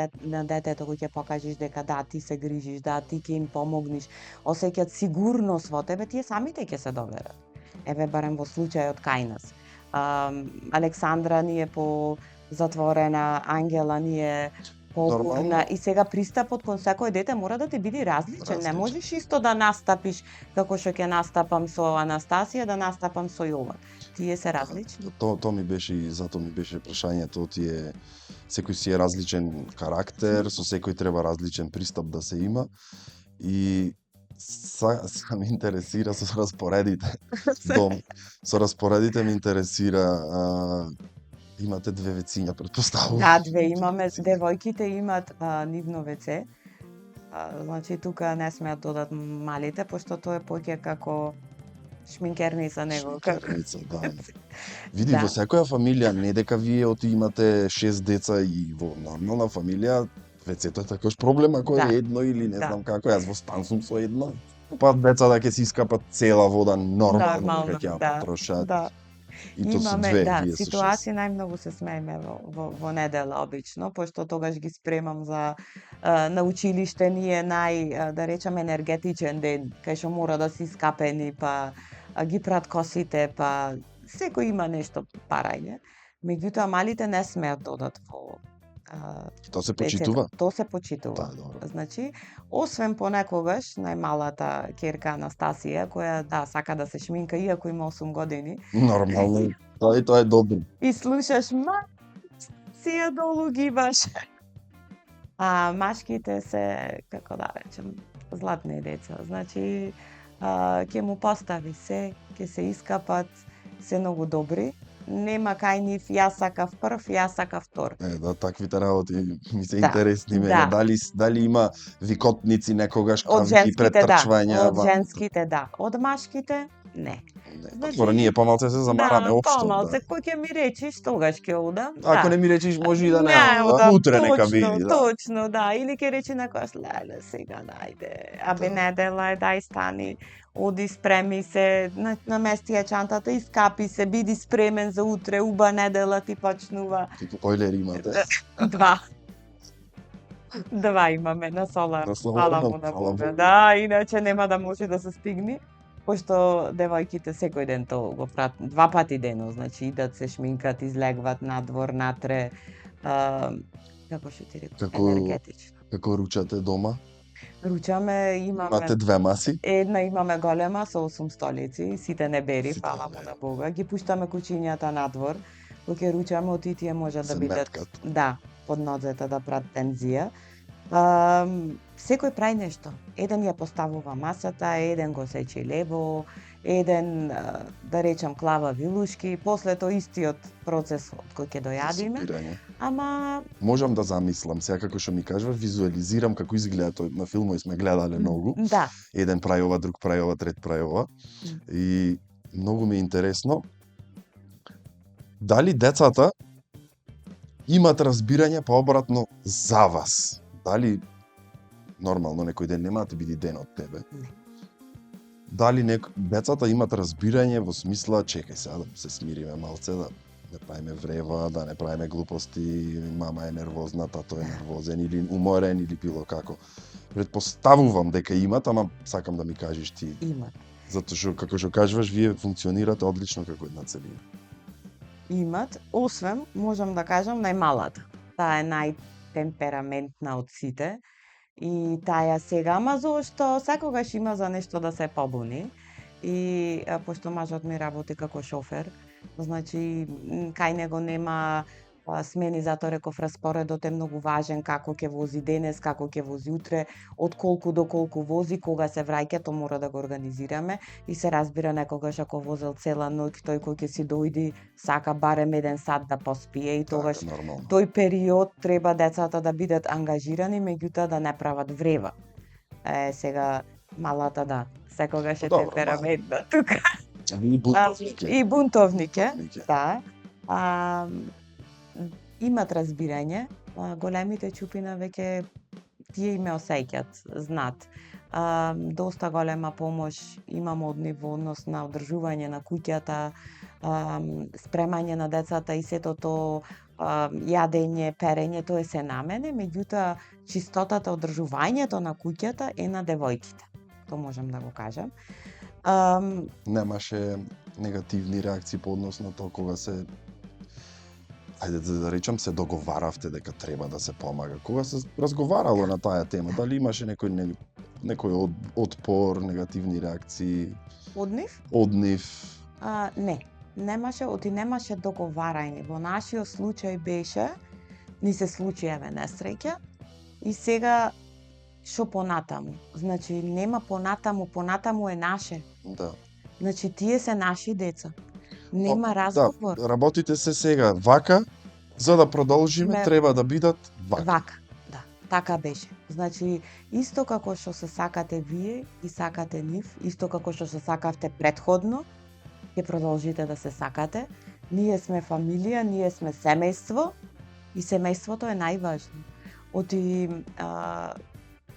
детето, кој ќе покажеш дека да, ти се грижиш, да, ти ќе им помогнеш, осеќаат сигурност во тебе, тие самите ќе се доверат. Еве, барем во случајот кај нас. Александра ни е по затворена, Ангела ни е колку Нормално. и сега пристапот кон секој дете мора да ти биде различен. Не Различен. можеш исто да настапиш како што ќе настапам со Анастасија, да настапам со Јован. Тие се различни. То ми беше и затоа ми беше прашањето, тие секој си е различен карактер, со секој треба различен пристап да се има и ме интересира со распоредите. Дом. Со распоредите ме интересира имате две вециња, претпоставувам. Да, две имаме, девојките имат нивно веце. Значи тука не смеат додат малите, пошто тоа е поќе како шминкерница него. Шминкерница, да. Види, Да. во секоја фамилија, не дека вие оти имате 6 деца и во нормална фамилија, вецето е такош проблем ако Да. е едно или не Да. знам како, јас во стан сум со едно. Па деца да ќе си искапат цела вода нормално Нормално, дека ќе ја да, потрошат. Да. И то со Имаме, две, да, вие со ситуации 6. најмногу се смееме во недела обично, пошто тогаш ги спремам за на училиште ние да речам енергетичен ден, кај што мора да си скапени, па ги прат косите, па секој има нешто парање. Меѓутоа малите не смеат да одат во Тоа се вецето. почитува? Тоа се почитува. Да, добро. Значи, освен понекогаш најмалата ќерка Анастасија, која да сака да се шминка иако има 8 години, Нормално. Тоа е добро. и слушаш си ја долу гибаш. А машките се, како да речем, златни деца. Значи, ќе му постави се, ќе се искапат, се многу добри. Нема кај нив јас сакав прв, јас сакав втор. Да, таквите работи ми се Да, интересни мене. да. Дали има викотници некогаш, Од камки, женските претрчвања? од женските да, од машките не. Не, Значи- добро, ние помалце се замараме општо. помалце, Да. кој ќе ми речиш, тогаш ќе одам. Ако да. не ми речиш, може и да не, одам, утре нека точно, види, да. Точно, да. Или ќе рече некојаш, леле, сега најде. Абе, Да. недела е, дај стани. Оди, спреми се, намести ја чантата и скапи се, биди спремен за утре, уба недела ти почнува. Како ойлери имате. Два. Два имаме на солар. На солар, Фала му на фала Бога. Богу. Да, иначе нема да може да се стигне. Пошто девојките секој ден тоа го прават, 2 пати денот, значи идат се шминкат, излегват надвор, натре. Како што ти реков, Како- енергетично. Како ручате дома? Ручаме, имаме Имате две маси? една имаме голема со 8 столици, сите не бери, Сите фала не му бери. на Бога. Ги пуштаме кучињата надвор, кога ќе ручаме оти тие може да Се бидат меткат. да, под нозете да прат тензија. Секој прави нешто. Еден ја поставува масата, еден го сече лебо, еден да речам клава вилушки, после тоа истиот процес од кој ќе дојадиме, Супирање. ама Можам да замислам, сега како што ми кажуваш, визуализирам како изгледа тој на филмови сме гледале многу. да, Еден прави ова, друг прави ова, трет прави ова. И многу ми е интересно дали децата имат разбирање пообратно за вас. Дали нормално некој ден нема да ти биде ден од тебе. Не. Дали децата имат разбирање во смисла чекај сега да се смириме малце, да не правиме врева, да не правиме глупости, мама е нервозна, тато е нервозен или уморен или било како. Предпоставувам дека имат, ама сакам да ми кажеш ти. има. Затоа што, како што кажуваш, вие функционирате одлично како една целина. Имат, освен, можам да кажам, најмалата. Таа е најтемпераментна од сите. И таја сега, ама зошто секогаш има за нешто да се побуни. И пошто мажот ми работи како шофер, значи кај него нема смени, затоа реков распоредот е многу важен, како ќе вози денес, како ќе вози утре, од колку до колку вози, кога се враќа, тоа мора да го организираме и се разбира некогаш ако возел цела ноќ, тој кој ќе си дојди сака барем 1 сат да поспие и тогаш Така, нормално. тој период треба децата да бидат ангажирани, меѓутоа да не прават врева. Сега малата да, секогаш е Добро, темпераментна тука. И бутовник е. И бунтовник е, Бунтовник е. да. Имат разбирање, големите чупина веќе тие и ме осеќат, знат. Доста голема помош имам од нив во однос на одржување на куќата, спремање на децата и сето тоа, јадење, перење, тоа е се на мене, меѓутоа чистотата, одржувањето на куќата е на девојките. Тоа можам да го кажам. Немаше негативни реакции по однос на тоа кога се ајде да речам, се договаравте дека треба да се помага? Кога се разговарало на таа тема? Дали имаше некој отпор, негативни реакции Од нив? од нив? Не. Немаше договарање. Во нашиот случај беше, ни се случи несреќа и сега што понатаму? Значи нема понатаму е наше. Да. Значи тие се наши деца. Нема разговор. Да, работите се сега вака, за да продолжиме треба да бидат вака. Вака, да. Така беше. Значи, исто како што се сакате вие и сакате нив, исто како што се сакавте претходно, ќе продолжите да се сакате. Ние сме фамилија, ние сме семејство и семејството е најважно. Оти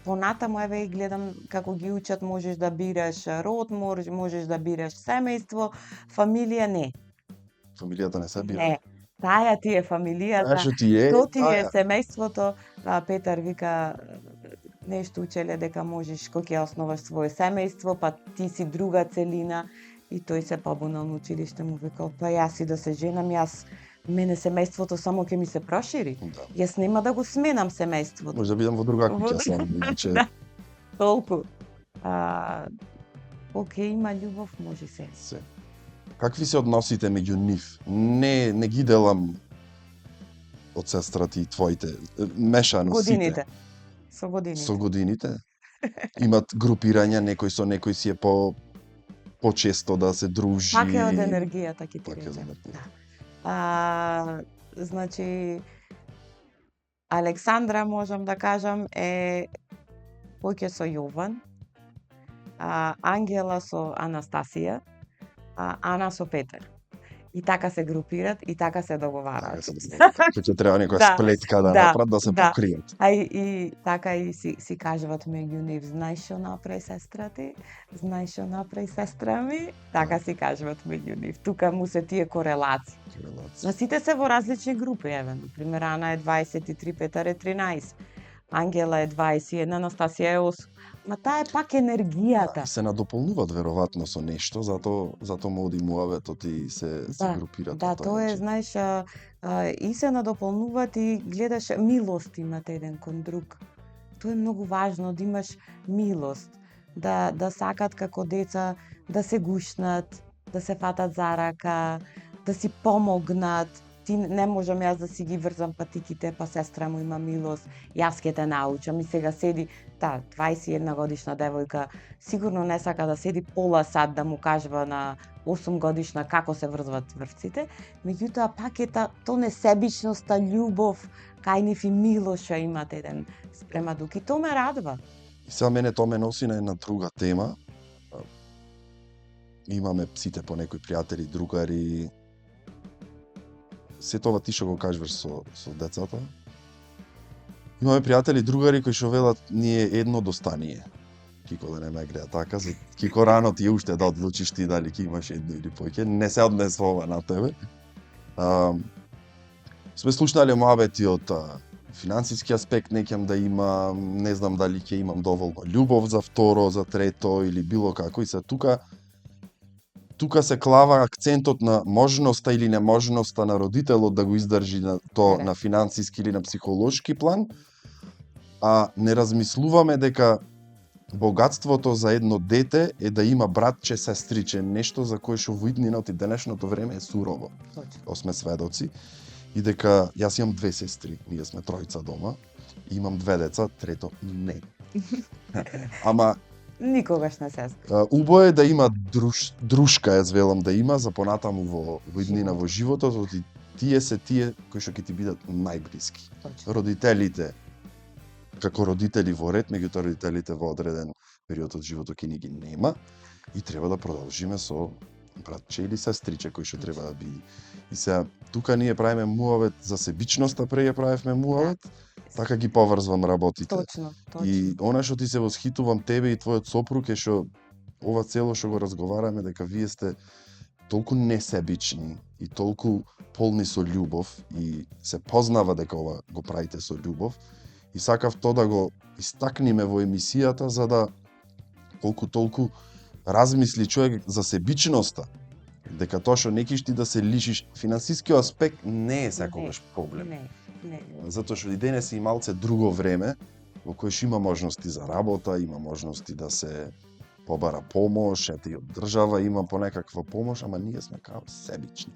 понатаму еве и гледам како ги учат, можеш да бираш род, можеш да бираш семејство, фамилија не. Фамилијата не се бира. Не. Таја ти е фамилијата. Што ти е? То ти е семејството. Петар вика нешто учеле дека можеш кога ќе основаш свое семејство, па ти си друга целина. И тој се побунал на училиште, му викал, па јас и да се женам, мене семејството само ќе ми се прошири. Да. Јас нема да го сменам семејството. Може да бидам во друга куќа само, иначе. Да. Толку. Океј, има љубов, може се. Се. Какви се односите меѓу нив? Не ги делам од сестрати и твоите, мешано Годините. сите. Со годините. Со годините? Имат групирања, некој со некој си е почесто да се дружи. Пак е од енергијата, ќе ти Пак е од речем. енергијата. Значи, Александра, можам да кажам, е поќе со Јован, Ангела со Анастасија, Ана со Петар. И така се групираат, и така се договараат. Ќе треба некоја Да, сплетка да да, направат да се да. покријат. И така и си кажуват меѓу нив, знаеш што направи сестра ти? Знаеш што направи сестра ми? Така си кажуват меѓу нив. Тука му се тие корелации. Но сите се во различни групи, еве, например, Ана е 23, Петар е 13, Ангела е 21, Анастасија е 8. Ма таа е пак енергијата. Се надополнуваат веројатно со нешто, зато му оди муаветот и се групираат. Да, тоа е, знаеш, и се надополнуваат и гледаш милост имате еден кон друг. Тоа е многу важно да имаш милост, да сакат како деца да се гушнат, да се фатат за рака, да си помогнат. Ти не можам јас да си ги врзам патиките, па сестра му има милост, јас ќе те научам. И сега седи, 21 годишна девојка, сигурно не сака да седи пола сат да му кажува на 8 годишна како се врзват врвците, меѓутоа пак е то несебичноста, љубов, кај нив и милост што имат еден спрема друг. И тоа ме радва. И сега мене тоа ме носи на една друга тема. Имаме сите по некои пријатели, другари. Се тоа ти што го кажуваш со децата. Имаме пријатели, другари кои што велат ние едно достание. Кико да не ме гледа така, за Кико рано ти е уште да одлучиш ти дали ќе имаш едно или поќе, не се однесува на тебе. Сме слушнали моабети од финансиски аспект, неќам да имам, не знам дали ќе имам доволно љубов за второ, за трето или било како, и се тука се клава акцентот на можноста или неможноста на родителот да го издржи на тоа на финансиски или на психолошки план, а не размислуваме дека богатството за едно дете е да има братче, сестриче, нешто за кое што во иднината и денешното време е сурово. Точно. Сме сведоци. И дека јас имам 2 сестри, ние сме тројца дома, и имам 2 деца, трето не. Ама Никогаш не сестра. убаво е да има друшка, јас велам да има за понатаму во иднина во животот, и тие се тие кои што ќе ти бидат најблиски. Точно. Родителите како родители во ред, меѓутоа родителите во одреден период од животот ќе ни ги нема и треба да продолжиме со братче или сестриче кои што треба да биде. И сега тука ние правиме муавет за себичноста, пред ја правевме муавет, така ги поврзвам работите. Точно. И она што ти се восхитувам тебе и твојот сопруг е што ова цело што го разговараме дека вие сте толку несебични и толку полни со љубов и се познава дека ова го правите со љубов и сакав тоа да го истакниме во емисијата за да колку толку размисли човек за себичноста Дека тоа што не киш ти да се лишиш, финансискиот аспект не е секогаш проблем. Не. Затоа што и денес е и малце друго време, во кој што има можности за работа, има можности да се побара помош, ете и од држава има по некаква помош, ама ние сме као себични.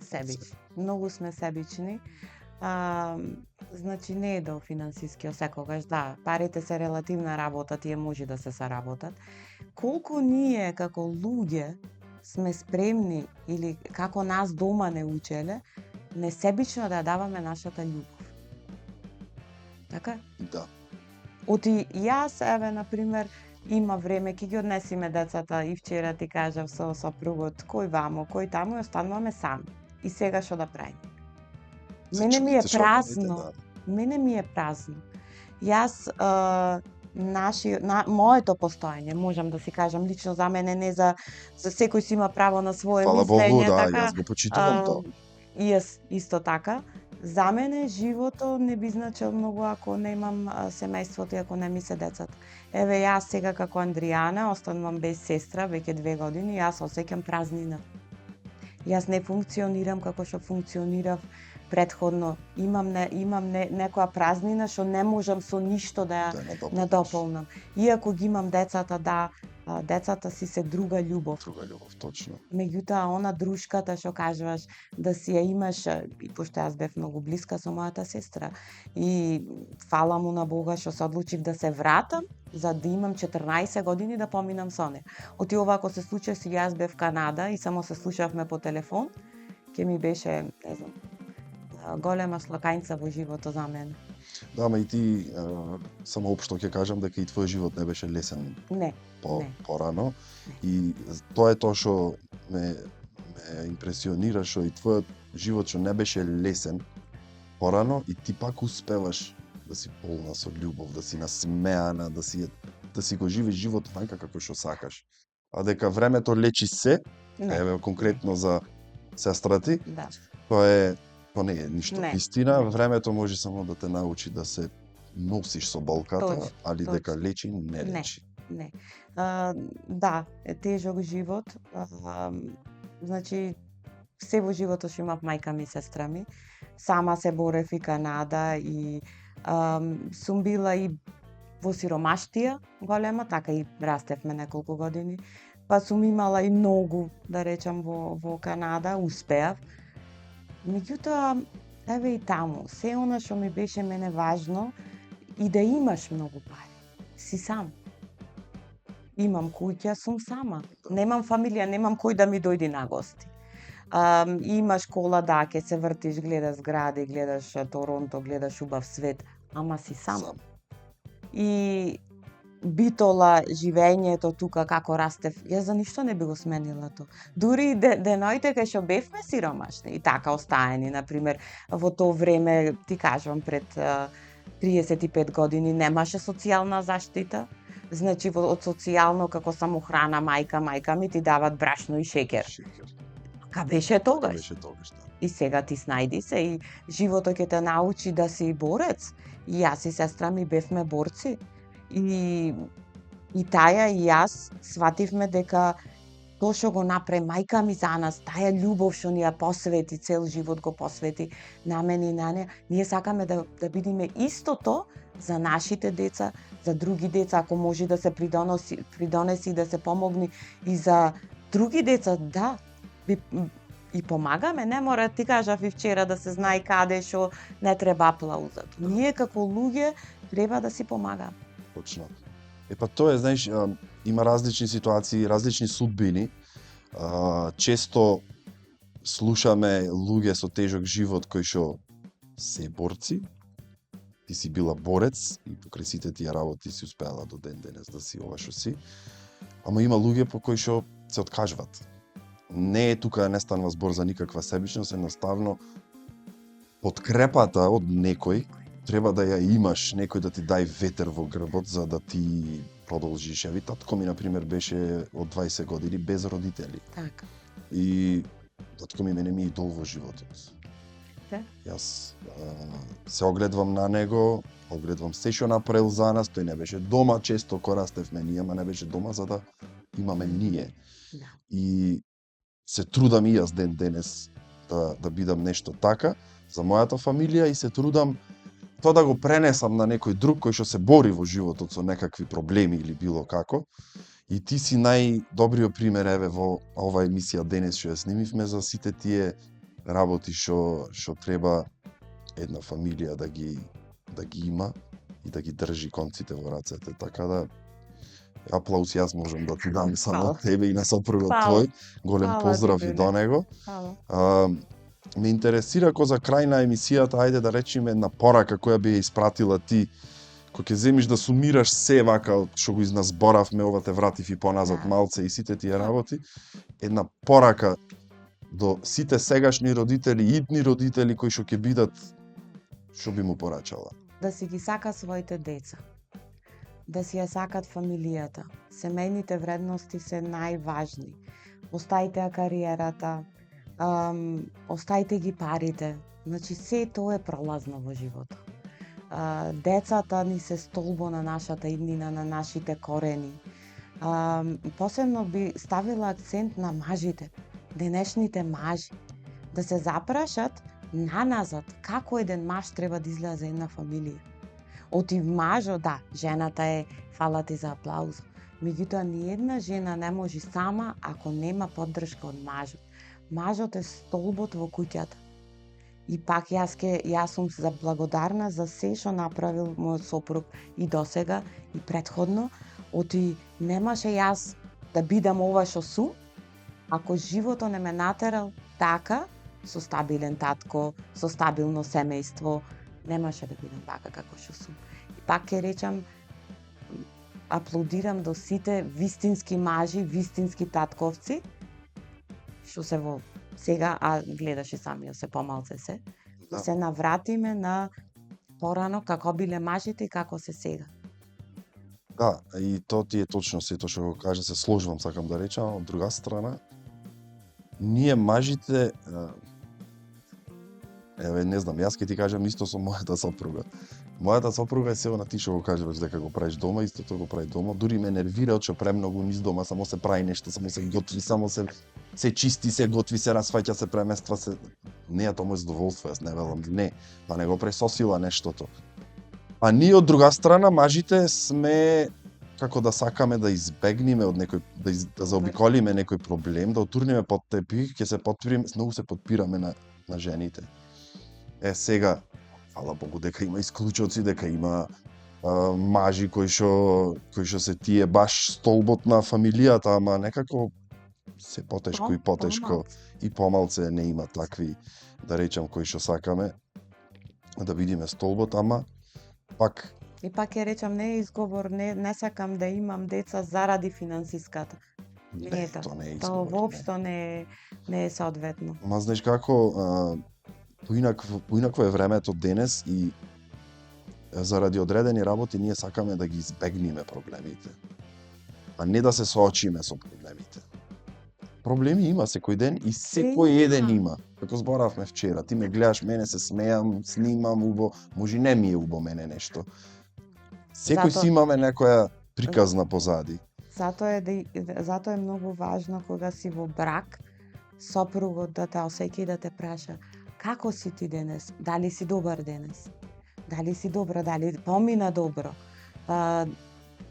Многу сме себични. Значи не е до финансискиот секогаш, да, парите се релативна работа, тие може да се соработат. Колку ние како луѓе сме спремни или како нас дома не учеле, несебично да ја даваме нашата љубов. Така? Да. Оти јас, еве, например, има време, ќе ги однесиме децата и вчера ти кажав со сопругот, кој вамо, кој таму, и остануваме сами. И сега што да правиме? Мене ми е празно. Мене ми е празно. Јас моето постоење, можам да си кажам, лично за мене, не за секој си има право на свое Фала мислење, Богу, да, така. јас го почитувам тоа. И јас исто така. За мене живото не би значил многу ако немам семејството и ако не ми се децата. Еве јас сега како Андријана останувам без сестра веќе 2 години, јас осеќам празнина. Јас не функционирам како што функционирав претходно. Имам некоја празнина што не можам со ништо да ја надополнам. Иако ги имам децата, да, децата си се друга љубов. Друга љубов, точно. Меѓутоа, она друшката што кажуваш, да си ја имаш, и пошто јас бев многу блиска со мојата сестра, и фала му на Бога што се одлучив да се вратам, за да имам 14 години да поминам со неа. Оти ова ако се случи, си јас бев Канада и само се слушавме по телефон, ќе ми беше, не знам, голема слакањца во животот за мене. Да, ама и ти, само општо ќе кажам дека и твој живот не беше лесен порано. И тоа е тоа што ме импресионира, што и твојот живот што не беше лесен порано, и ти пак успеваш да си полна со љубов, да си насмеана, да си го живееш животот така како што сакаш. А дека времето лечи се, еве конкретно за сестра ти, тоа не е ништо истина. Времето може само да те научи да се носиш со болката, али дека лечи, не лечи. Не. Да, е тежок живот. Значи, се во животот што имав мајка ми и сестра ми. Сама се борев и Канада и сум била и во сиромаштија голема, така и растевме неколку години. Па сум имала и многу, да речам, во Канада, успеав. Меѓутоа, еве и таму, се она што ми беше мене важно и да имаш многу пари. Си сам. Имам куќа, сум сама. Немам фамилија, немам кој да ми дојде на гости. Имаш кола, да, ќе се вртиш, гледаш згради, гледаш Торонто, гледаш убав свет, ама си сам. И битола живењето тука како растев, јас за ништо не би го сменила тоа. Дури деноите кај што бевме сиромашни и така остаени, например, во тоа време, ти кажувам, пред 35 години немаше социјална заштита. Значи од социјално како самохрана мајка ми ти дават брашно и шеќер. Ка беше тогаш? И сега ти снајди се и животот ќе те научи да си борец. И јас и сестра ми бевме борци. И таја и јас свативме дека тоа што го направи мајка ми за нас, таја љубов што ни ја посвети, цел живот го посвети на мене и на неа, ние сакаме да бидиме истото за нашите деца, за други деца, ако може да се придонеси да се помогни и за други деца, да, и помагаме, не мора, ти кажав и вчера, да се знае каде што не треба аплаузат. Ние како луѓе треба да си помагаме. Точно. Па тоа е, знаеш, има различни ситуации, различни судбини. Често слушаме луѓе со тежок живот кои што се борци. Ти си била борец и покрај сите тие работи си успеала до ден денес да си ова што си. Ама има луѓе по кои што се откажват. Не е тука, не станува збор за никаква себичност, едноставно подкрепата од некој треба да ја имаш, некој да ти дај ветер во грбот за да ти продолжиш. Еви, татко ми, например, беше од 20 години без родители. Така. И татко ми мене ми идол во животот. Јас се огледвам на него, огледвам се што направил за нас, тој не беше дома, често ко растевме ние, ама не беше дома за да имаме ние. Да. И се трудам и јас ден денес да бидам нешто така за мојата фамилија и се трудам тоа да го пренесам на некој друг кој што се бори во животот со некакви проблеми или било како. И ти си најдобриот пример еве во оваа емисија денес што ја снимивме за сите тие работи што треба една фамилија да ги има и да ги држи конците во рацете. Така да аплауз јас можам да ти дам само Фала. тебе и на сопругот Фала. твој. Голем Фала поздрав ти, и до него. Фала. Ме интересира ко за крај на емисијата, ајде да речеме една порака која би ја испратила ти, кој ќе земиш да сумираш се вака што го изназборавме, ова те вратив и поназад Да. малце и сите тие работи, една порака до сите сегашни родители и идни родители кои што ќе бидат, што би му порачала? Да си ги сака своите деца. Да си ја сакат фамилијата. Семејните вредности се најважни. Остајте ја кариерата, остајте ги парите. Значи, се тоа е пролазно во животот. Децата ни се столбо на нашата иднина, на нашите корени. Посебно би ставила акцент на мажите, денешните мажи, да се запрашат наназад како еден маж треба да изгледа за една фамилија. Оти мажот, да, жената е, фала ти за аплауз. Меѓутоа, ниедна жена не може сама ако нема поддршка од мажот. Мажот е столбот во куќата. И пак јас сум заблагодарна за се што направил мојот сопруг и досега и претходно. Оти немаше јас да бидам ова што сум, ако животот не ме натерал така, со стабилен татко, со стабилно семејство, немаше да бидам така како што сум. И пак ќе речам, аплодирам до сите вистински мажи, вистински татковци, што се во сега, а гледаш и самија се помалце се, Да. се навратиме на порано како биле мажите и како се сега. Да, и тоа ти е точно сето што го кажа, се сложувам, сакам да речам, од друга страна, ние мажите, еве не знам, јас ќе ти кажам исто со мојата сопруга. Мојата сопруга е се она ти што го кажуваш дека го правиш дома, истото го прави дома. Дури ме нервира што премногу низ дома, само се прави нешто, само се готви, само се чисти, се готви, се расфаќа, се премества, се не е тоа мој задоволство, јас не велам не, па не го пресосила нештото. А ние од друга страна мажите сме како да сакаме да избегнеме од некој да заобиколиме некој проблем, да отурнеме под тепих, ќе се потпириме, многу се подпираме на жените. Сега, фала Богу дека има исклучоци, дека има мажи кои што се тие баш столбот на фамилијата, ама некако се потешко и потешко и помалце не има такви, да речам, кои што сакаме да видиме столбот, ама пак И пак ќе речам, не е изговор, не сакам да имам деца заради финансиската. Не е тоа. тоа не е Тоа изговор. воопшто не е соодветно. Ма знаеш како, поинакво е времето денес и заради одредени работи ние сакаме да ги избегнеме проблемите, а не да се соочиме со проблемите. Проблеми има секој ден и секој еден има. Како зборавме вчера, ти ме гледаш, мене се смеам, снимам убо, може не ми е убо мене нешто. Секој си имаме некоја приказна позади. Затоа е многу важно кога си во брак, сопругот да те осеќа и да те праша како си ти денес, дали си добар денес, дали си добра, дали помина добро.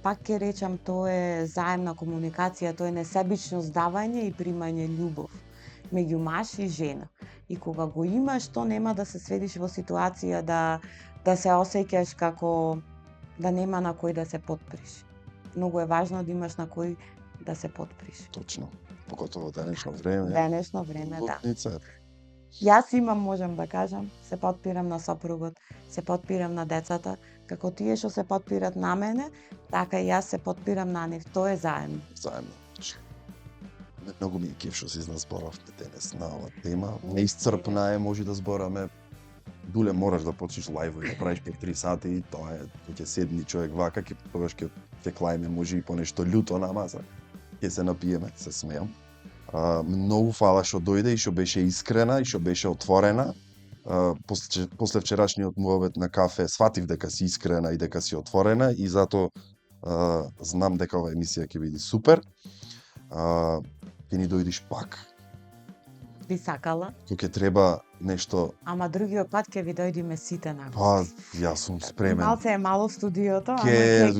Пак ќе речам, тоа е заемна комуникација, тоа е несебичност давање и примање љубов меѓу маж и жена. И кога го имаш, то нема да се сведиш во ситуација да се осеќаш како да нема на кој да се потприш. Многу е важно да имаш на кој да се потприш. Точно. Поготово денешно време. Денешно време, да. Лутница. Јас имам, можам да кажам, се потпирам на сопругот, се потпирам на децата, како тие што се потпират на мене, така и јас се потпирам на нив. Тоа е заедно. Заедно. Многу ми е кеф што се изназборавме денес на оваа тема. Неисцрпна е, може да збораме. Дуле мораш да почнеш лајвови, да правиш по 3 сати и тоа е, ќе седни човек вака, тогаш ќе клајме, може и по нешто љуто на маса. Ќе се напиеме, се смеам. Многу фала што дојде и што беше искрена и што беше отворена. После вчерашниот муабет на кафе сватив дека си искрена и дека си отворена и затоа знам дека оваа емисија ќе биде супер. Ќе ни дојдиш пак би сакала, Кога ќе треба нешто, ама другиот пат ќе ви дојдиме сите на па гости. јас сум спремен. Малце е мало студиото, ама Ке-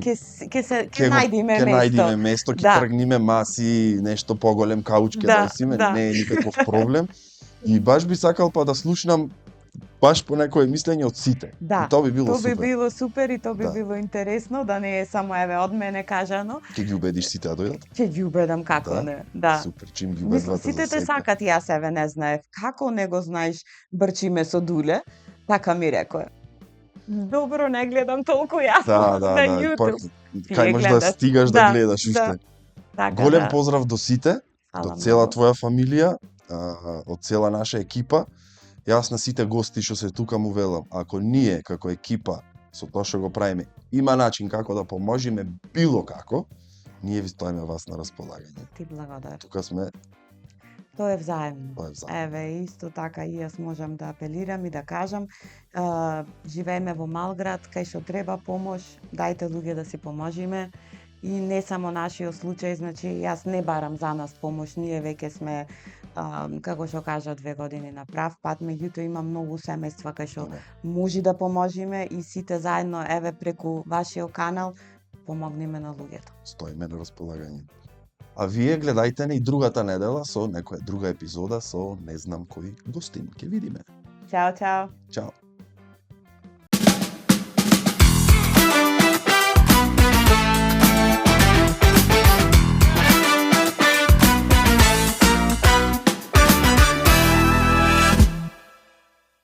ќе најдиме Ќе најдиме место. место, ќе Да. тргниме маси, нешто поголем кауч ќе Да, носиме, да. не е никаков проблем. И баш би сакал па да слушнам баш по некое мислење од сите. Да, И тоа би било Тоа би супер. било супер и тоа би Да. било интересно, да не е само еве од мене кажано, Ќе ги убедиш сите да дојдат? ќе ги убедам како Да? не. Да. Супер, чим ги Мислам, убедувате сите за те сега. сакат, јас еве не знаев како не го знаеш брчиме со дуле, така ми рекоа. Добро, не гледам толку јасно Да, на да, YouTube. Кај можеш да гледаш. стигаш да гледаш да. уште. Така, Голем да. поздрав до сите, Фала до цела многу. твоја фамилија, од цела наша екипа. Јас на сите гости што се тука му велам, ако ние како екипа со тоа што го правиме има начин како да поможиме било како, ние ви стоиме вас на располагање. Ти благодарам. Тука сме, Тоа е взаемно. тоа е взаимно. Еве, исто така и јас можам да апелирам и да кажам, живееме во мал град, кај што треба помош, дајте луѓе да си поможиме. И не само нашиот случај, значи јас не барам за нас помош, ние веќе сме, како што кажа, 2 години на прав пат, меѓутоа има многу семејства кај што може да поможиме и сите заедно, еве, преку вашиот канал, помогнеме на луѓето. Стоиме на располагање. А вие гледајте не и другата недела со некоја друга епизода со не знам кој гостин. Ќе видиме. Чао, чао! Чао.